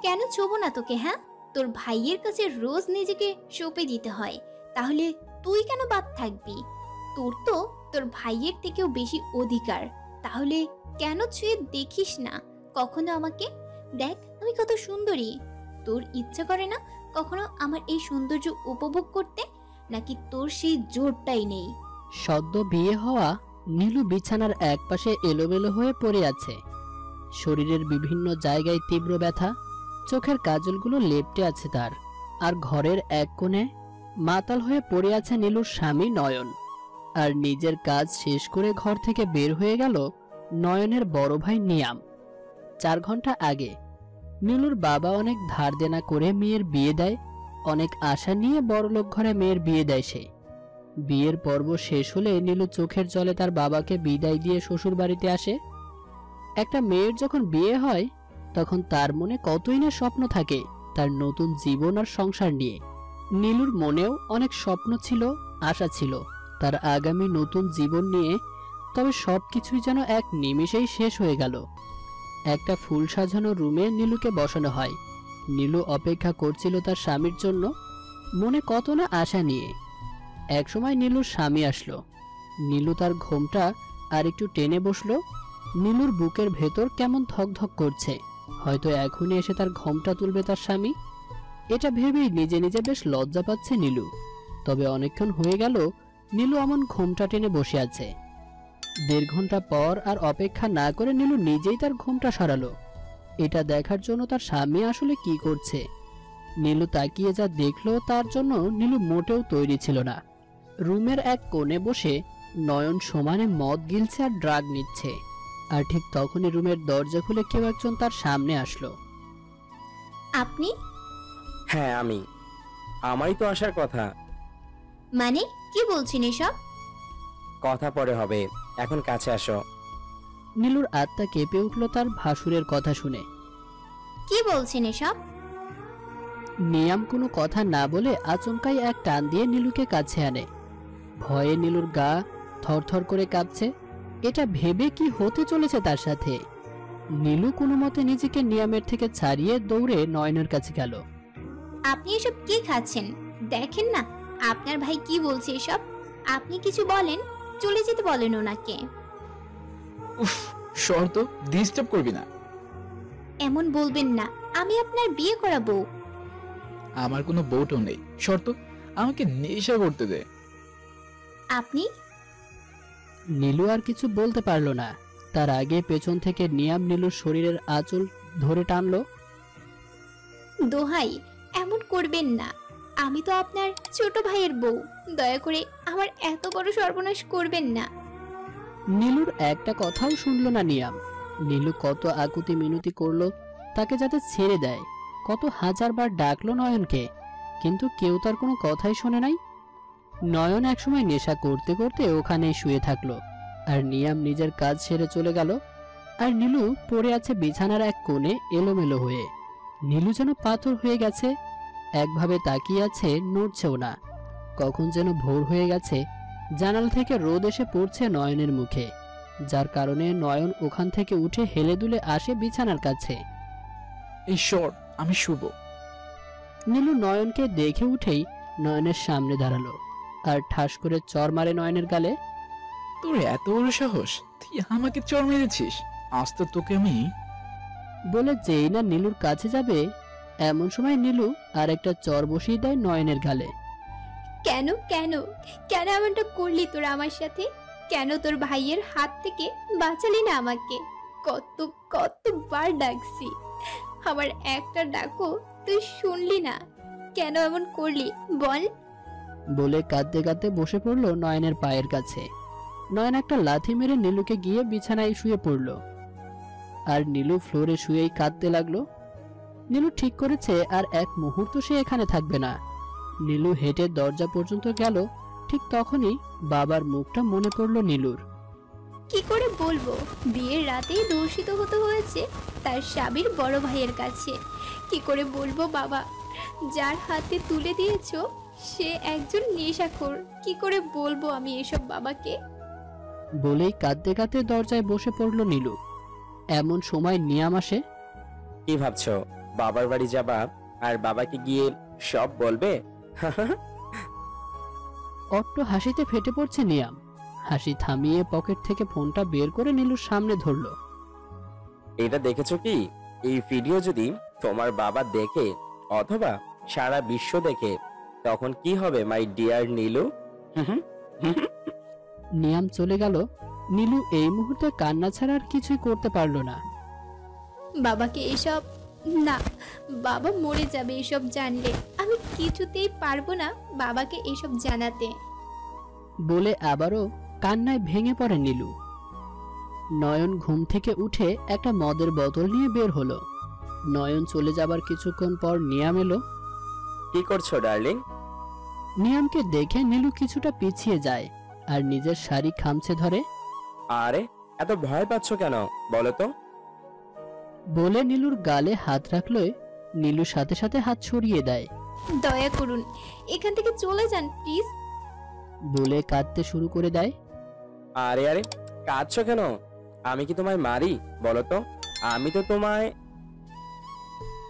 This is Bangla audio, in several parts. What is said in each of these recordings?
কেন ছোবো না তোকে? হ্যাঁ, তোর ভাইয়ের কাছে রোজ নিজেকে সঁপে দিতে হয়, তাহলে তুই কেন বাদ থাকবি? তোর তো তোর ভাইয়ের থেকেও বেশি অধিকার, তাহলে কেন ছুঁয়ে দেখিস না কখনো আমাকে? দেখ আমি কত সুন্দরী। তোর ইচ্ছা করে না কখনো আমার এই সৌন্দর্য উপভোগ করতে? নাকি তোর সেই জোরটাই নেই? সদ্য বিয়ে হওয়া নীলু বিছানার একপাশে এলোমেলো হয়ে পড়ে আছে। শরীরের বিভিন্ন জায়গায় তীব্র ব্যথা, চোখের কাজলগুলো লেপ্টে আছে তার। আর ঘরের এক কোণে মাতাল হয়ে পড়ে আছে নীলুর স্বামী নয়ন। আর নিজের কাজ শেষ করে ঘর থেকে বের হয়ে গেল নয়নের বড় ভাই নিয়াম। 4 ঘন্টা আগে নীলুর বাবা অনেক ধার দেনা করে মেয়ের বিয়ে দেয়। অনেক আশা নিয়ে বড়লোক ঘরে মেয়ের বিয়ে দেয় সে। বিয়ের পর্ব শেষ হলে নীলু চোখের জলে তার বাবাকে বিদায় দিয়ে শ্বশুর বাড়িতে আসে। একটা মেয়ের যখন বিয়ে হয় তখন তার মনে কতই না স্বপ্ন থাকে তার নতুন জীবন আর সংসার নিয়ে। নীলুর মনেও অনেক স্বপ্ন ছিল, আশা ছিল তার আগামী নতুন জীবন নিয়ে। তবে সবকিছুই যেন এক নিমেষেই শেষ হয়ে গেল। একটা ফুল সাজানো রুমে নীলুকে বসানো হয়। নীলু অপেক্ষা করছিল তার স্বামীর জন্য, মনে কত না আশা নিয়ে। একসময় নীলুর স্বামী আসলো। নীলু তার ঘোমটা আর একটু টেনে বসলো। নীলুর বুকের ভেতর কেমন ধকধক করছে, হয়তো এখনই এসে তার ঘোমটা তুলবে তার স্বামী। এটা ভেবেই নিজে নিজে বেশ লজ্জা পাচ্ছে নীলু। তবে অনেকক্ষণ হয়ে গেল নীলু এমন ঘোমটা টেনে বসে আছে। 1.5 ঘন্টা পর আর অপেক্ষা না করে নীলু নিজেই তার ঘোমটা সরালো, এটা দেখার জন্য তার স্বামী আসলে কি করছে। নীলু তাকিয়ে যা দেখলো তার জন্য নীলু মোটেও তৈরি ছিল না। রুমের এক কোণে বসে নয়ন সমানে মদ গিলছে আর ড্রাগ নিচ্ছে। আর ঠিক তখনই রুমের দরজা খুলে কেউ একজন তার সামনে আসলো। আপনি? হ্যাঁ আমি। আমারই তো আসার কথা। মানে কি বলছেন এসব? কথা পরে হবে, এখন কাছে আসো। নীলুর আত্মা কেঁপে উঠল তার ভাসুরের কথা শুনে। কি বলছেন এসব? নিয়াম কোনো কথা না বলে আচমকাই এক টান দিয়ে নীলুকে কাছে আনে। ভয়ে নীলুর গা থরথর করে কাঁপছে। এটা ভেবে কি হতে চলেছে তার সাথে। নীলু কোনো মতে নিজেকে নিয়ামের থেকে ছাড়িয়ে দৌড়ে নয়নের কাছে গেল। আপনি এসব কি খাচ্ছেন? দেখেন না আপনার ভাই কি বলছে এসব। আপনি কিছু বলেন, চলে যেতে বলেন ওনাকে। উফ, শর্ত ডিস্টার্ব করবি না। এমন বলবেন না, আমি আপনার বিয়ে করাবো। আমার কোনো বউটো নেই, শর্ত আমাকে নেশা করতে দে। আপনি? নীলু আর কিছু বলতে পারলো না। তার আগে পেছন থেকে নিয়াম নীলুর শরীরের আঁচল ধরে টানলো। দোহাই, এমন করবেন না। আমি তো আপনার ছোট ভাইয়ের বউ, দয়া করে আমার এত বড় সর্বনাশ করবেন না। নীলুর একটা কথাও শুনলো না নিয়াম। নীলু কত আকুতি মিনতি করলো তাকে যাতে ছেড়ে দেয়, কত হাজারবার ডাকলো নয়নকে, কিন্তু কেউ তার কোনো কথাই শোনে নাই। নয়ন একসময় নেশা করতে করতে ওখানেই শুয়ে থাকলো, আর নিয়াম নিজের কাজ সেরে চলে গেল। আর নীলু পড়ে আছে বিছানার এক কোণে এলোমেলো হয়ে। নীলু যেন পাথর হয়ে গেছে, একভাবে তাকিয়ে আছে, নড়ছেও না। কখন যেন ভোর হয়ে গেছে। জানালা থেকে রোদ এসে পড়ছে নয়নের মুখে, যার কারণে নয়ন ওখান থেকে উঠে হেলে দুলে আসে বিছানার কাছে। এই শর্ট, আমি শুভ। নীলু নয়নকে দেখে উঠেই নয়নের সামনে দাঁড়ালো আর ঠাস করে চর মারে নয়নের গালে। তোর এত বড় সাহস, তুই আমাকে চড় মেরেছিস? আজ তো তোকে আমি। বলে যেই না নীলুর কাছে যাবে, এমন সময় নীলু আর একটা চর বসিয়ে দেয় নয়নের গালে। কেন কেন কেন এমনটা করলি তোরা আমার সাথে? কেন তোর ভাইয়ের হাত থেকে বাঁচালি না আমাকে? কতবার ডাকছি, আমার একটা ডাকো তুই শুনলি না। কেন এমন করলি বল? বলে কাঁদতে কাঁদতে বসে পড়লো নয়নের পায়ের কাছে। নয়ন একটা লাথি মেরে নীলুকে গিয়ে বিছানায় শুয়ে পড়লো, আর নীলু ফ্লোরে শুয়েই কাঁদতে লাগলো। নীলু ঠিক করেছে আর এক মুহূর্ত সে এখানে থাকবে না। নীলু হেঁটে দরজা পর্যন্ত গেল। ঠিক তখনই বাবার মুখটা মনে পড়লো নীলুর। কি করে বলবো, বিয়ের রাতেই দূষিত হতে হয়েছে তার স্বামীর বড় ভাইয়ের কাছে। কি করে বলবো বাবা, যার হাতে তুলে দিয়েছো সে একজন নেশাখোর। কি করে বলবো আমি এসব বাবাকে? বলেই কাঁদতে কাঁদতে দরজায় বসে পড়লো নীলু। এমন সময় নিয়াম আসে। কি ভাবছো? বাবার বাড়ি যাবা আর বাবাকে গিয়ে সব বলবে? অট্ট হাসিতে ফেটে পড়ছে নিয়াম। হাসি থামিয়ে পকেট থেকে ফোনটা বের করে নীলুর সামনে ধরলো। এটা দেখেছো কি? এই ভিডিও যদি তোমার বাবা দেখে অথবা সারা বিশ্ব দেখে, তখন কি হবে মাই ডিয়ার নীলু? নিয়াম চলে গেল। নীলু এই মুহূর্তে কান্না ছাড়া আর কিছুই করতে পারলো না। বাবাকে এসব না, বাবা মরে যাবে এসব জানলে। আমি কিছুতেই পারবো না বাবাকে এসব জানাতে। বলে আবারও কান্নায় ভেঙে পড়ে নীলু। নয়ন ঘুম থেকে উঠে একটা মদের বোতল নিয়ে বের হলো। নয়ন চলে যাবার কিছুক্ষণ পর নিয়াম এলো। কি করছো ডার্লিং? নিয়ামকে দেখে নীলু কিছুটা পিছিয়ে যায় আর নিজের শাড়ি খামচে ধরে। আরে এত ভয় পাচ্ছ কেন বলো তো? বলে নীলুর গালে হাত রাখলে নীলু সাথে সাথে হাত সরিয়ে দেয়। দয়া করুন এখান থেকে চলে যান প্লিজ। বলে কাঁদতে শুরু করে দেয়। আরে আরে কাঁদছো কেন? আমি কি তোমায় মারি বলো তো? আমি তো তোমায়...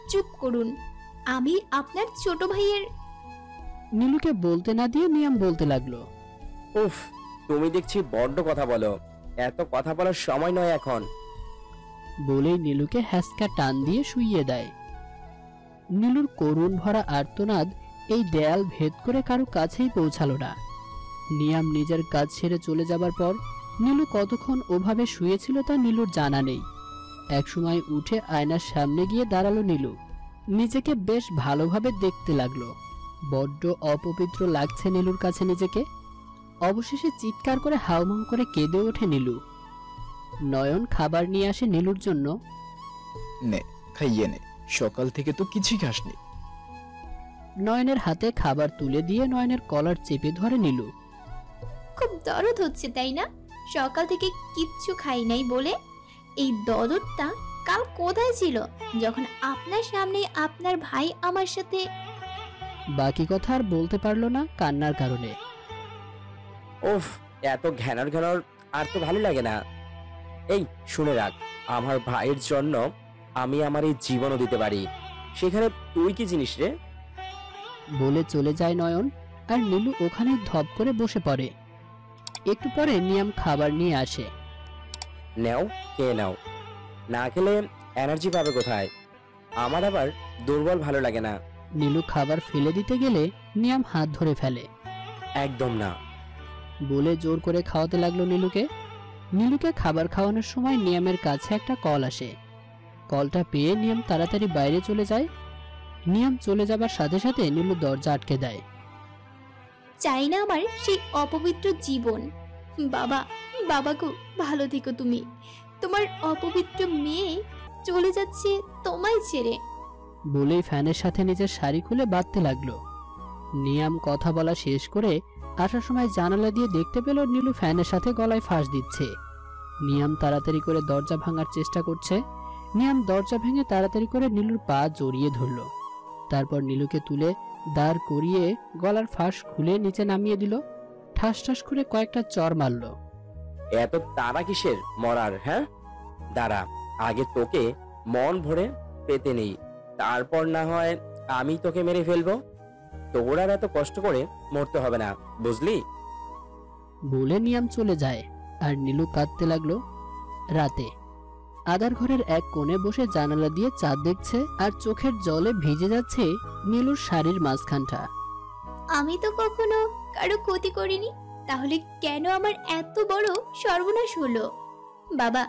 চুপ করুন, আমি আপনার ছোট ভাইয়ের। নীলুকে বলতে না দিয়ে নিয়াম বলতে লাগলো। উফ, তুমি দেখছি বড্ড কথা বলো। এত কথা বলার সময় নয় এখন। বলেই নীলুকে হ্যাসকা টান দিয়ে শুইয়ে দেয়। নীলুর করুণ ভরা আর্তনাদ এই দেয়াল ভেদ করে কারো কাছেই পৌঁছালো না। নিয়াম নিজের কাজ ছেড়ে চলে যাবার পর নীলু কতক্ষণ ওভাবে শুয়েছিল তা নীলুর জানা নেই। একসময় উঠে আয়নার সামনে গিয়ে দাঁড়ালো নীলু। নিজেকে বেশ ভালোভাবে দেখতে লাগলো। বড্ড অপবিত্র লাগছে নীলুর কাছে নিজেকে। অবশেষে চিৎকার করে হাউমাউ করে কেঁদে ওঠে নীলু। নয়ন খাবার নিয়ে আসে নীলুর জন্য। নে, খাইয়ে নে, সকাল থেকে তো কিছুই খাসনি। নয়নের হাতে খাবার তুলে দিয়ে নয়নের কলার চেপে ধরে নীলু। খুব দরদ হচ্ছে তাই না? সকাল থেকে কিচ্ছু খাই নাই বলে। এই দরদটা কাল কোথায় ছিল যখন আপনার সামনে আপনার ভাই আমার সাথে। বাকি কথা আর বলতে পারলো না কান্নার কারণে। উফ, এত ঘ্যানর ঘ্যানর আর তো ভালো লাগে না। এই শুনে রাখ, আমার ভাইয়ের জন্য আমি আমার এই জীবনও দিতে পারি। সেখানে তুই কি জিনিস রে? বলে চলে যায় নয়ন। আর নীলু ওখানে ধপ করে বসে পড়ে। একটু পরে নিয়াম খাবার নিয়ে আসে। নাও, খেয়ে নাও। না খেলে এনার্জি পাবে কোথায়? আমার আবার দুর্বল ভালো লাগে না। নীলু খাবার ফেলে দিতে গেলে নিয়াম হাত ধরে ফেলে। একদম না। বলে জোর করে খাওয়াতে লাগলো নীলুকে। নীলুকে খাবার খাওয়ানোর সময় নিয়ামের কাছে একটা কল আসে। কলটা পেয়ে নিয়াম তাড়াতাড়ি বাইরে চলে যায়। নিয়াম চলে যাবার সাথে সাথে নীলু দরজা আটকে দেয়। চাই না আমার সেই অপবিত্র জীবন। বাবা, বাবা গো, ভালো থেকো তুমি। তোমার অপবিত্র মেয়ে চলে যাচ্ছে তোমায় ছেড়ে। বলেই ফ্যানের সাথে নিজের শাড়ি খুলে বাঁধতে লাগলো। নিয়াম কথা বলা শেষ করে আসার সময় জানালা দিয়ে দেখতে পেল নীলু ফ্যানের সাথে গলায় ফাঁস দিচ্ছে। নিয়াম তাড়াতাড়ি করে দরজা ভাঙার চেষ্টা করছে। নিয়াম দরজা ভেঙে তাড়াতাড়ি করে নীলুর পা জড়িয়ে ধরল। তারপর নীলুকে তুলে দাঁড় করিয়ে গলার ফাঁস খুলে নিচে নামিয়ে দিল। ঠাস ঠাস করে কয়েকটা চড় মারল। এত তাড়া কিসের মরার? হ্যাঁ, দাঁড়া, আগে তোকে মন ভরে পেতে নেই, তারপর না হয় আমি তোকে মেরে ফেলবো। তোর আর এত কষ্ট করে মরতে হবে না, বুঝলি? বলে নিয়াম চলে যায়। আর নীলু কাঁদতে লাগলো। রাতে আদার ঘরের এক কোণে বসে জানালা দিয়ে চাঁদ দেখছে আর চোখের জলে ভিজে যাচ্ছে নীলুর শাড়ির মাঝখানটা। আমি তো কখনো কারো ক্ষতি করিনি, তাহলে কেন আমার এত বড় সর্বনাশ হলো? বাবা,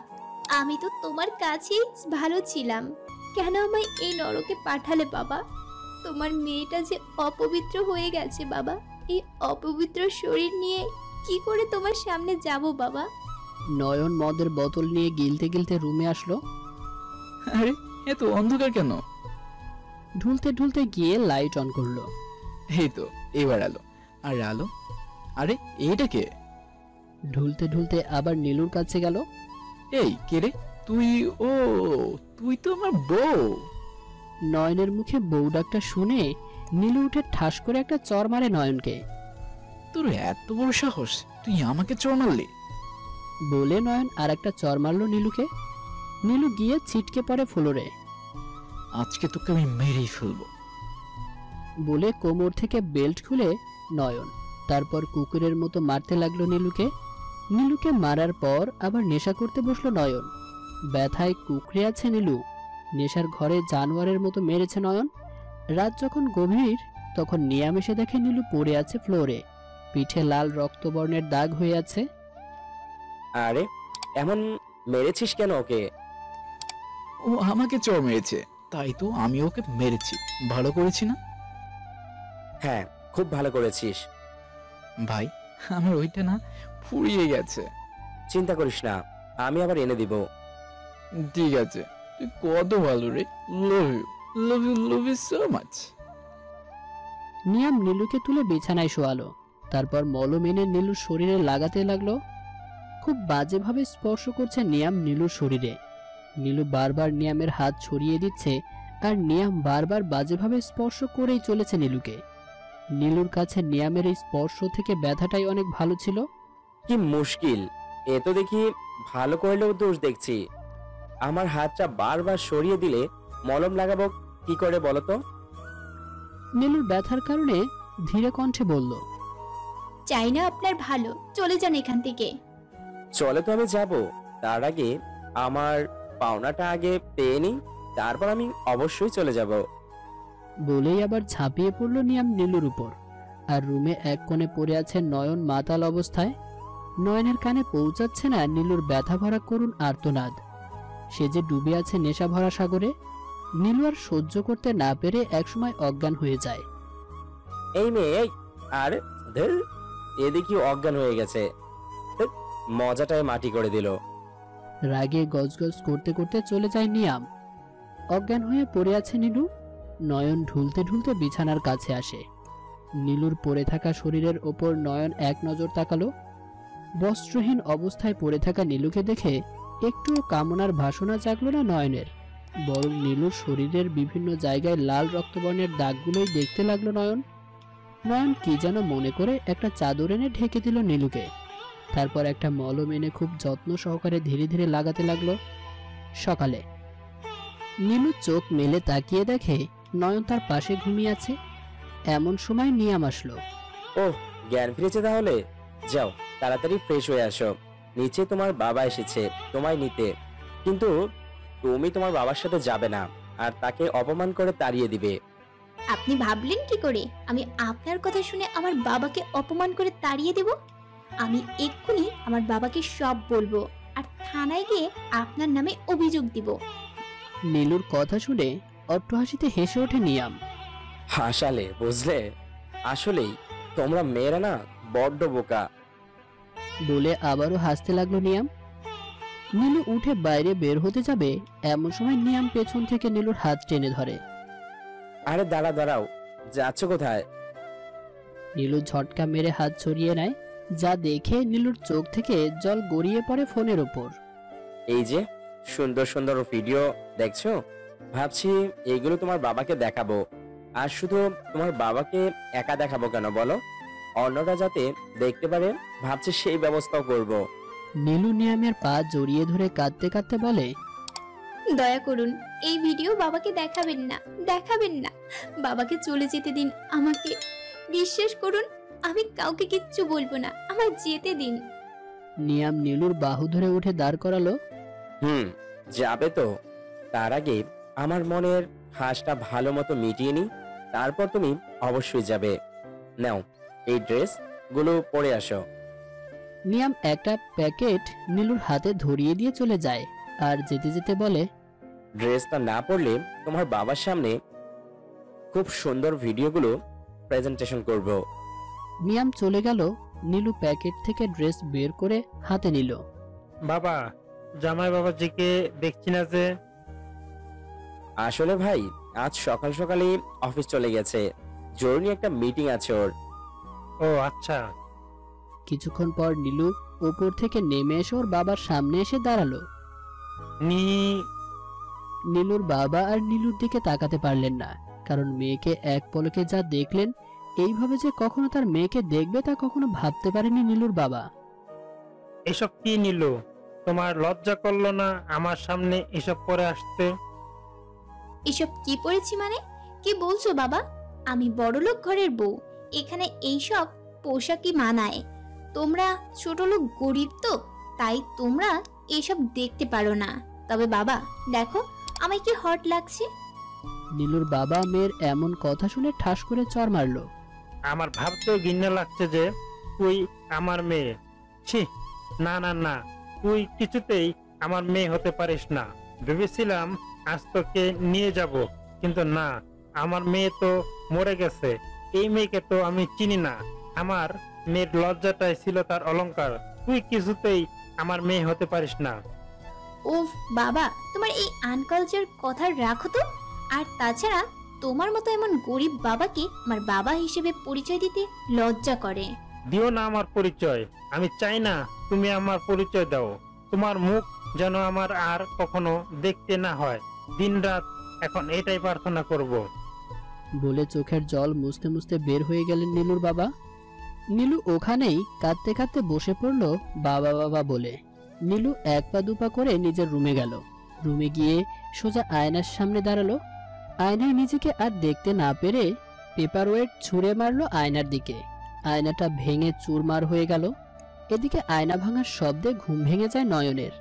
আমি তো তোমার কাছেই ভালো ছিলাম, কেন আমায় এই নরকে পাঠালে বাবা? তোমার মেয়েটা যে অপবিত্র হয়ে গেছে বাবা, এই অপবিত্র শরীর নিয়ে কি করে তোমার সামনে যাব বাবা? নয়ন মদের বোতল নিয়ে গিলতে গিলতে রুমে আসলো। আরে এত অন্ধকার কেন? ঢুলতে ঢুলতে গিয়ে লাইট অন করলো। এই তো এবার আলো। আর আলো, আরে এইটা কে? ঢুলতে ঢুলতে আবার নীলুর কাছে গেল। এই কে রে তুই? ও, তুই তো আমার বউ। নয়নের মুখে বউ ডাকটা শুনে নীলু উঠে ঠাস করে একটা চড় মারে নয়নকে। তোর এত বড় সাহস, তুই আমাকে চড় মারলি? বলে নয়ন আর একটা চড় মারলো নীলুকে। নীলু গিয়ে ছিটকে পড়ে ফ্লোরে। আজকে তোকে আমি মেরেই ফেলবো। বলে কোমর থেকে বেল্ট খুলে নয়ন তারপর কুকুরের মতো মারতে লাগলো নীলুকে। নীলুকে মারার পর আবার নেশা করতে বসলো নয়ন। ব্যথায় কুকড়ে আছে নীলু। নেশার ঘরে জানোয়ারের মতো মেরেছে নয়ন। রাত যখন গভীর তখন নিয়াম এসে দেখে নীলু পড়ে আছে ফ্লোরে, পিঠে লাল রক্তবর্ণের দাগ হয়ে আছে। আরে এমন মেরেছিস কেন ওকে? ও আমাকে চড় মেরেছে, তাই তো আমি ওকে মেরেছি। ভালো করেছি না? হ্যাঁ, খুব ভালো করেছিস। ভাই, আমার ওইটা না ফুরিয়ে গেছে। চিন্তা করিস না, আমি আবার এনে দিব। ঠিক আছে, তুই কত ভালো রে। Love you, love you, love you so much. Niyam নীলুকে তুলে বিছানায় শোয়ালো, তারপর মলম এনে নীলুর শরীরে লাগাতে লাগলো। খুব বাজেভাবে স্পর্শ করছে নিয়াম নীলুর শরীরে। নীলু বারবার নিয়ামের হাত ছড়িয়ে দিচ্ছে আর নিয়াম বারবার বাজেভাবে স্পর্শ করেই চলেছে নীলুকে। নীলুর কাছে নিয়ামের এই স্পর্শ থেকে ব্যথাটাই অনেক ভালো ছিল। কি মুশকিল, এ তো দেখি ভালো করলেও দোষ দেখছি। আমার হাতটা বারবার সরিয়ে দিলে মলম লাগাবো কি করে বলো তো? নীলুর ব্যথার কারণে ধীরে কণ্ঠে বলল, চাই না আপনার ভালো, চলে যান এখান থেকে। চলে তো আমি যাব, তার আগে আমার পাওনাটা আগে পেয়ে নিই, তারপর আমি অবশ্যই চলে যাব। বলেই আবার ঝাঁপিয়ে পড়ল নিয়াম নীলুর উপর। আর রুমে এক কোণে পড়ে আছে নয়ন মাতাল অবস্থায়। নয়নের কানে পৌঁছাচ্ছে না নীলুর ব্যথা ভরা করুণ আর্তনাদ। সে যে ডুবে আছে নেশা ভরা সাগরে। নীলু আর সহ্য করতে না পেরে একসময় অজ্ঞান হয়ে যায়। এই মেয়ে, এই আর ধুর, এ দেখি অজ্ঞান হয়ে গেছে। ধ্যাৎ, মজাটাই মাটি করে দিল। রাগে গজগজ করতে করতে চলে যায় নিয়াম। অজ্ঞান হয়ে পড়ে আছে নীলু। নয়ন ঢুলতে ঢুলতে বিছানার কাছে আসে। নীলুর পড়ে থাকা শরীরের ওপর নয়ন এক নজর তাকালো। বস্ত্রহীন অবস্থায় পড়ে থাকা নীলুকে দেখে একটুও কামনার বাসনা জাগলো না নয়নের, বরং নীলুর শরীরের বিভিন্ন জায়গায় লাল রক্তবর্ণের দাগগুলোই দেখতে লাগলো নয়ন। নয়ন কি যেন মনে করে একটা চাদর এনে ঢেকে দিল নীলুকে। তারপর একটা মলম এনে খুব যত্ন সহকারে ধীরে ধীরে লাগাতে লাগলো। সকালে নীলু চোখ মেলে তাকিয়ে দেখে নয়ন তার পাশে ঘুমিয়ে আছে। এমন সময় নিয়াম আসলো। ওহ, জ্ঞান ফিরেছে তাহলে? যাও তাড়াতাড়ি ফ্রেশ হয়ে আসো, নিচে তোমার বাবা এসেছে তোমায় নিতে। কিন্তু তুমি তোমার বাবার সাথে যাবে না, আর তাকে অপমান করে তাড়িয়ে দিবে। আপনি ভাবলেন কি করে আমি আপনার কথা শুনে আমার বাবাকে অপমান করে তাড়িয়ে দেব? আমি এক্ষুনি আমার বাবাকে সব বলবো আর থানায় গিয়ে আপনার নামে অভিযোগ দিব। নীলুর কথা শুনে অট্টহাসিতে হেসে ওঠে নিয়াম। হাসালে বুঝলে, আসলেই তোমরা মেয়েরা না বড্ড বোকা। বলে আবারও হাসতে লাগলো নিয়াম। নীলু উঠে বাইরে বের হতে যাবে, এমন সময় নিয়াম পেছন থেকে নীলুর হাত টেনে ধরে। আরে দাঁড়া দাঁড়াও, যাচ্ছ কোথায়? নীলু ঝটকা মেরে হাত ছড়িয়ে নেয়, যা দেখে নীলুর চোখ থেকে জল গড়িয়ে পড়ে ফোনের ওপর। এই যে সুন্দর সুন্দর ভিডিও দেখছো, ভাবছি এইগুলো তোমার বাবাকে দেখাবো। আর শুধু তোমার বাবাকে একা দেখাবো কেন বলো, অন্যরা যাতে দেখতে পারে, ভাবছি সেই ব্যবস্থাও করব। নীলু নিয়ামের পা জড়িয়ে ধরে কাঁদতে কাঁদতে বলে, দয়া করুন এই ভিডিও বাবাকে দেখাবেন না, দেখাবেন না। বাবাকে চলে যেতে দিন আমাকে। বিশ্বাস করুন আমি কাউকে কিচ্ছু বলবো না, আমায় যেতে দিন। নিয়াম নীলুর বাহু ধরে উঠে দাঁড় করালো। যাবে তো, তার আগে আমার মনের হাঁসটা ভালো মতো মিটিয়ে নি, তারপর তুমি অবশ্যই যাবে। নাও এই ড্রেস গুলো পরে আসো। নিয়াম একটা প্যাকেট নীলুর হাতে ধরিয়ে দিয়ে চলে যায় আর যেতে যেতে বলে, ড্রেসটা না পরলে তোমার বাবার সামনে খুব সুন্দর ভিডিওগুলো প্রেজেন্টেশন করব। নিয়াম চলে গেল। নীলু প্যাকেট থেকে ড্রেস বের করে হাতে নিল। বাবা, জামাই বাবাজিকে দেখছি না যে। আসলে ভাই আজ সকাল সকালই অফিস চলে গেছে, জরুরি একটা মিটিং আছে ওর। ও আচ্ছা। কিছুক্ষণ পর নীলু উপর থেকে নেমে এসে ওর বাবার সামনে এসে দাঁড়ালো। নি নীলুর বাবা আর নীলুর দিকে তাকাতে পারলেন না, কারণ মেয়েকে এক পলকে যা দেখলেন, এইভাবে যে কখনো তার মেয়েকে দেখবে তা কখনো ভাবতে পারেনি নীলুর বাবা। এসব কি নিলো? তোমার লজ্জা করলো না আমার সামনে এসব পরে আসতে? এসব কি পড়েছি মানে? কি বলছো বাবা? আমি বড়লোক ঘরের বউ, এখানে এইসব পোশাকই মানায়। তোমরা ছোটলোক গরিব তো, তাই তোমরা এসব দেখতে পারো না। তবে বাবা দেখো আমায় কি হট লাগছে। নীলুর বাবা মেয়ের এমন কথা শুনে ঠাস করে চড় মারলো। আমার ভাবতেও ঘৃণা লাগছে যে তুই আমার মেয়ে। ছি, না না না, তুই কিছুতেই আমার মেয়ে হতে পারিস না। ভেবেছিলাম আজ তোকে নিয়ে যাব, কিন্তু না, আমার মেয়ে তো মরে গেছে। এই মেয়েকে তো আমি চিনি না। আমার মেয়ের লজ্জাটাই ছিল তার অলংকার। তুই কিছুতেই আমার মেয়ে হতে পারিস না। উফ বাবা, তোমার এই আনকালচার কথা রাখো তো। আর তাছাড়া তোমার মতো এমন গরিব বাবাকে আমার বাবা হিসেবে পরিচয় দিতে লজ্জা করে। দিও না আমার পরিচয়। আমি চাই না তুমি আমার পরিচয় দাও। তোমার মুখ যেন আমার আর কখনো দেখতে না হয়। দিনরাত এখন এটাই প্রার্থনা করব। বলে চোখের জল মুছতে মুছতে বের হয়ে গেলেন নীলুর বাবা। নীলু ওখানেই কাঁদতে কাঁদতে বসে পড়ল বাবা বাবা বলে। নীলু এক পা দুপা করে নিজের রুমে গেল। রুমে গিয়ে সোজা আয়নার সামনে দাঁড়ালো। আয়নায় নিজেকে আর দেখতে না পেরে পেপার ওয়েট ছুঁড়ে মারলো আয়নার দিকে। আয়নাটা ভেঙে চুরমার হয়ে গেল। এদিকে আয়না ভাঙার শব্দে ঘুম ভেঙে যায় নয়নের।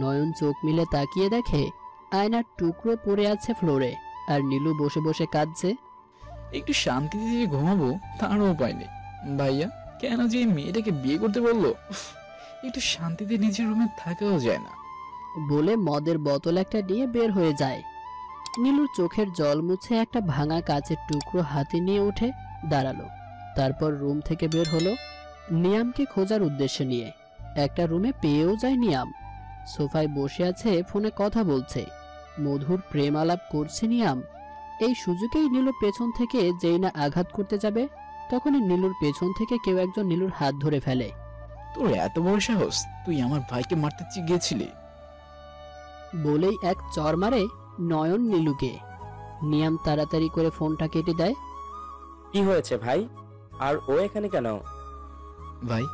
নয়ন চোখ মিলে তাকিয়ে দেখে আয়নার টুকরো পড়ে আছে ফ্লোরে, আর নীলু বসে বসে কাঁদছে। একটু শান্তিতে যে ঘুমাবো তারও উপায় নেই। ভাইয়া কেন যে এই মেয়েটাকে বিয়ে করতে বললো, উফ, একটু শান্তিতে নিজের রুমে থাকাও যায় না। বলে মদের বোতল একটা নিয়ে বের হয়ে যায়। নীলুর চোখের জল মুছে একটা ভাঙা কাচের টুকরো হাতে নিয়ে উঠে দাঁড়ালো। তারপর রুম থেকে বের হলো নিয়ামকে খোঁজার উদ্দেশ্য নিয়ে। একটা রুমে পেয়েও যায় নিয়াম। সোফায় বসে আছে, ফোনে কথা বলছে, মধুর প্রেম আলাপ করছে নিয়াম। এই সুযোগেই নীলু পেছন থেকে যেই না আঘাত করতে যাবে, তখনই নীলুর পেছন থেকে কেউ একজন নীলুর হাত ধরে ফেলে। তোর এত বড় সাহস, তুই আমার ভাইকে মারতে গিয়েছিলি? বলেই এক চর মারে নয়ন নীলুকে। নিয়াম তাড়াতাড়ি করে ফোনটা কেটে দেয়। কি হয়েছে ভাই? আর ও এখানে কেন? ভাই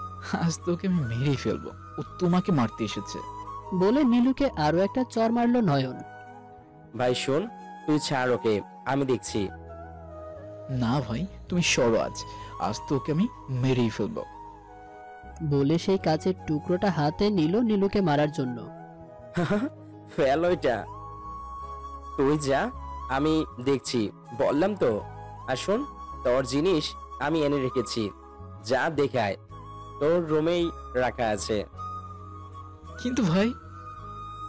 আজ তোকে আমি মেরেই ফেলবো, ও তোমাকে মারতে এসেছে। বলে নীলুকে আরো একটা চর মারলো নয়ন। ভাই শোন, তুই ছাড় ওকে, আমি দেখছি। না ভাই তুমি সরো, আজ আজ তোকে আমি মেরেই ফেলবো। বলে সেই কাচের টুকরোটা হাতে নিল নীলুকে মারার জন্য। ফেল ওইটা। তুই যা, আমি দেখছি, বললাম তো। আর শোন, তোর জিনিস আমি এনে রেখেছি, যা দেখায়, তোর রুমেই রাখা আছে। কিন্তু ভাই,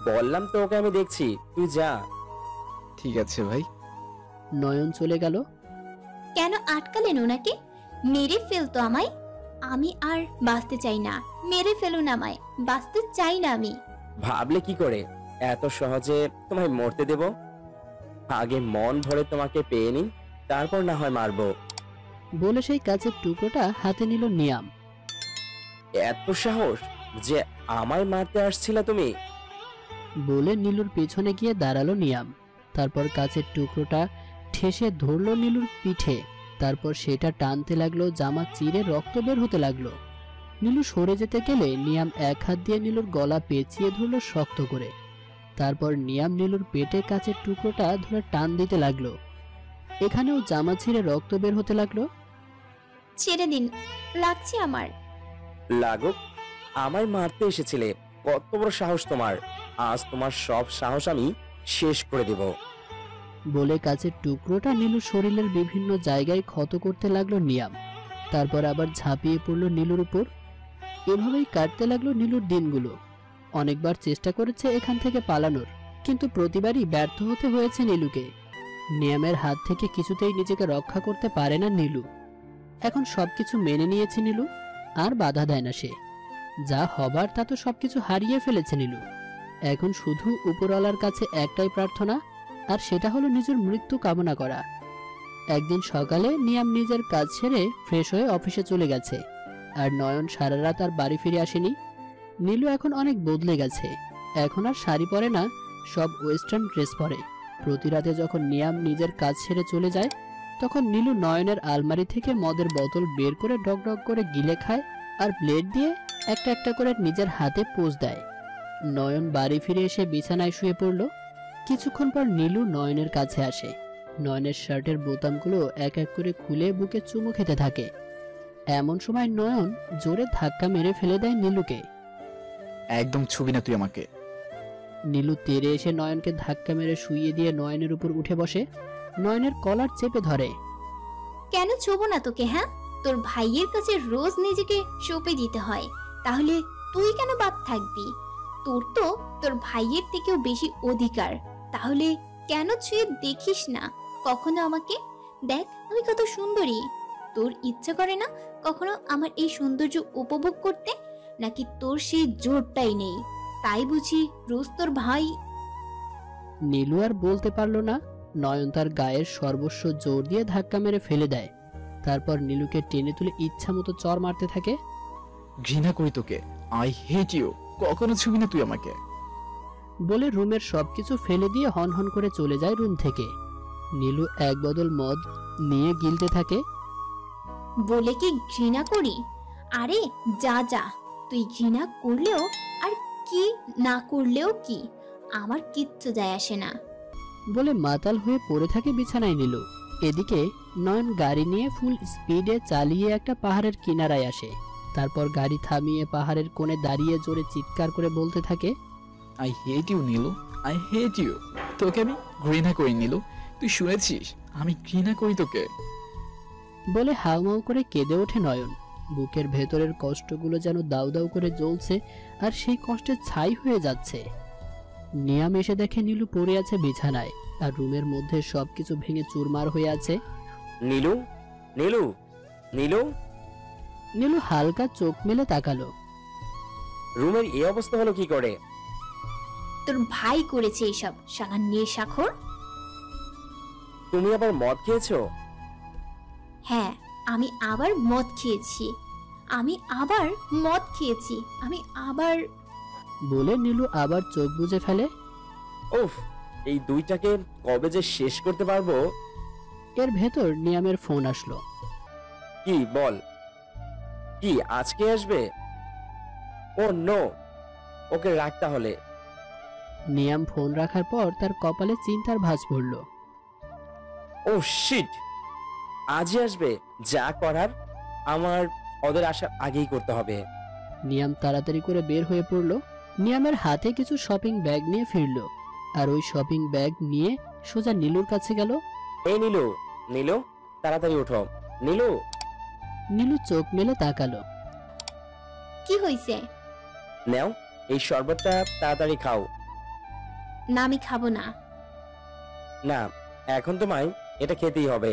বললাম তো ওকে আমি দেখছি, তুই যা। ঠিক আছে ভাই। নয়ন চলে গেল। কেন আটকালেন ওনাকে? মেরে ফেলতো আমায়। আমি আর বাঁচতে চাই না, মেরে ফেলুন আমায়, বাঁচতে চাই না আমি। ভাবলে কি করে এত সহজে তোমায় মরতে দেব? আগে মন ভরে তোমাকে পেয়ে নিন, তারপর না হয় মারবো। বলে সেই কাচের টুকরোটা হাতে নিল নিয়াম। এত সাহস যে আমায় মারতে আসছিলে তুমি? বলে নীলুর পেছনে গিয়ে দাঁড়ালো নিয়াম। তারপর কাচের টুকরোটা ঠেসে ধরলো নীলুর পিঠে। তারপর সেটা টানতে লাগলো, জামা চিরে রক্ত বের হতে লাগলো। নীলু সরে যেতে গেলে নিয়াম এক হাত দিয়ে নীলুর গলা পেঁচিয়ে ধরলো শক্ত করে। তারপর নিয়াম নীলুর পেটে কাচের টুকরোটা ধরে টান দিতে লাগলো। এখানেও জামা ছিঁড়ে রক্ত বের হতে লাগলো। ছেড়ে দিন, লাগছে আমার। লাগুক, আমায় মারতে এসেছিলে, কত বড় সাহস তোমার! আজ তোমার সব সাহস আমি শেষ করে দেব। বলে কাচের টুকরোটা নীলুর শরীরের বিভিন্ন জায়গায় ক্ষত করতে লাগলো নিয়াম। তারপর আবার ঝাঁপিয়ে পড়লো নীলুর উপর। এভাবেই কাটতে লাগলো নীলুর দিনগুলো। অনেকবার চেষ্টা করেছে এখান থেকে পালানোর, কিন্তু প্রতিবারই ব্যর্থ হতে হয়েছে নীলুকে। নিয়ামের হাত থেকে কিছুতেই নিজেকে রক্ষা করতে পারে না নীলু। এখন সবকিছু মেনে নিয়েছে নীলু, আর বাধা দেয় না সে। যা হবার তা তো সবকিছু হারিয়ে ফেলেছে নীলু। এখন শুধু উপরওয়ালার কাছে একটাই প্রার্থনা, আর সেটা হলো নিজের মৃত্যু কামনা করা। একদিন সকালে নিয়াম নিজের কাজ সেরে ফ্রেশ হয়ে অফিসে চলে গেছে, আর নয়ন সারা রাত আর বাড়ি ফিরে আসেনি। নীলু এখন অনেক বদলে গেছে। এখন আর শাড়ি পরে না, সব ওয়েস্টার্ন ড্রেস পরে। প্রতি রাতে যখন নিয়াম নিজের কাজ সেরে চলে যায়, তখন নীলু নয়নের আলমারি থেকে মদের বোতল বের করে ডক ডক করে গিলে খায়, আর প্লেট দিয়ে একটা একটা করে নিজের হাতে পোজ দেয়। নয়ন বাড়ি ফিরে এসে বিছানায় শুয়ে পড়ল। কিছুক্ষণ পর নীলু নয়নের কাছে আসে। নয়নের শার্টের বোতামগুলো এক এক করে খুলে বুকে চুমু খেতে থাকে। এমন সময় নয়ন জোরে ধাক্কা মেরে ফেলে দেয় নীলুকে। একদম ছবি না তুই আমাকে। নীলু তেড়ে এসে নয়নকে ধাক্কা মেরে শুইয়ে দিয়ে নয়নের উপর উঠে বসে। নয়নের কলার চেপে ধরে। কেন ছোবো না তোকে? হ্যাঁ, তোর ভাইয়ের কাছে রোজ নিজেকে সঁপে দিতে হয়, তাহলে তুই কেন বাদ থাকবি? তোর তো তোর ভাইয়ের থেকেও বেশি অধিকার, তাহলে কেন ছুঁয়ে দেখিস না কখনো আমাকে? দেখ আমি কত সুন্দরী। তোর ইচ্ছা করে না কখনো আমার এই সৌন্দর্য উপভোগ করতে? নাকি তোর সেই জোরটাই নেই, তাই বুঝি রোজ তোর ভাই? নীলু আর বলতে পারল না। নয়ন তার গায়ের সর্বস্ব জোর দিয়ে ধাক্কা মেরে ফেলে দেয়। তারপর নীলুকে টেনে তুলে ইচ্ছা মতো চর মারতে থাকে। ঘৃণা করি তোকে, আই হেট ইউ, কখনো ছবি না তুই আমাকে। বলে রুমের সবকিছু ফেলে দিয়ে হন হন করে চলে যায় রুম থেকে। নীলু এক বদল মদ নিয়ে গিলতে থাকে। বলে কি ঘৃণা করি? আরে যা যা, তুই ঘৃণা করলেও আর কি না করলেও কি, আমার কিচ্ছু যায় আসে না। বলে মাতাল হয়ে পড়ে থাকে বিছানায় নীলু। এদিকে নয়ন গাড়ি নিয়ে ফুল স্পিডে চালিয়ে একটা পাহাড়ের কিনারায় আসে। তারপর গাড়ি থামিয়ে পাহাড়ের কোণে দাঁড়িয়ে জোরে চিৎকার করে বলতে থাকে, I hate you Nilu, I hate you. তোকে আমি ঘৃণা করি নীলু, তুই শুনেছিস? আমি ঘৃণা করি তোকে। বলে হাউমাউ করে কেঁদে ওঠে নয়ন। বুকের ভেতরের কষ্টগুলো যেন দাউ দাউ করে জ্বলছে আর সেই কষ্টে ছাই হয়ে যাচ্ছে। নিয়াম এসে দেখে নীলু পড়ে আছে বিছানায় আর রুমের মধ্যে সবকিছু ভেঙে চুরমার হয়ে আছে। নীলু, নীলু, নীলু। নীলু হালকা চোখ মেলে তাকালো। রুমের এই অবস্থা হলো কি করে? তোর ভাই করেছে এইসব, শালা নেশাখোর। তুমি আবার মদ খেয়েছো? হ্যাঁ, আমি আবার মদ খেয়েছি, আমি আবার মদ খেয়েছি, আমি আবার। বলে নীলু আবার চোখ বুজে ফেলে। উফ, এই দুইটাকে কবে যে শেষ করতে পারবো। এর ভেতর নিয়ামের ফোন আসলো। কি বল, কি আজকে আসবে? ও নো, ওকে রাখ তাহলে। নিয়াম ফোন রাখার পর তার কপালে চিন্তার ভাঁজ পড়ল। ও শিট, আজই আসবে? যা করার আমার ওদের আসার আগেই করতে হবে। নিয়াম তাড়াতাড়ি করে বের হয়ে পড়ল। নিয়ামের হাতে কিছু শপিং ব্যাগ নিয়ে ফিরল আর ওই শপিং ব্যাগ নিয়ে সোজা নীলুর কাছে গেল। এই নীলু, নীলু তাড়াতাড়ি ওঠো। নীলু। নীলু চোখ মেলে তাকালো। কি হইছে? নাও এই শরবতটা, তাড়াতাড়ি খাও। না, আমি খাবো না। না, এখন তোমায় এটা খেতেই হবে,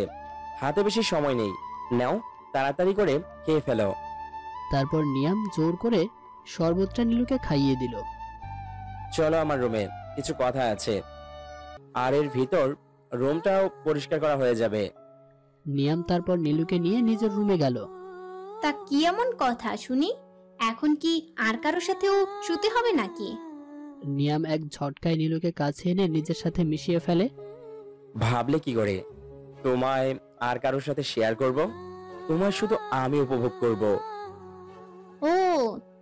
হাতে বেশি সময় নেই। নাও তাড়াতাড়ি করে খেয়ে ফেলো। তারপর নিয়াম জোর করে শরবতটা নীলুকে খাইয়ে দিল। চলো আমার রুমে, কিছু কথা আছে। আর এর ভিতর রুমটাও পরিষ্কার করা হয়ে যাবে। নিয়াম তারপর নীলুকে নিয়ে নিজের রুমে গেল। তা কি এমন কথা শুনি? এখন কি আর কারোর সাথেও শুতে হবে নাকি? নিয়াম এক ঝটকায় নীলুকে কাছে এনে নিজের সাথে মিশিয়ে ফেলে। ভাবলে কি করে তোমায় আর কারোর সাথে শেয়ার করব? তোমায় শুধু আমি উপভোগ করব। ও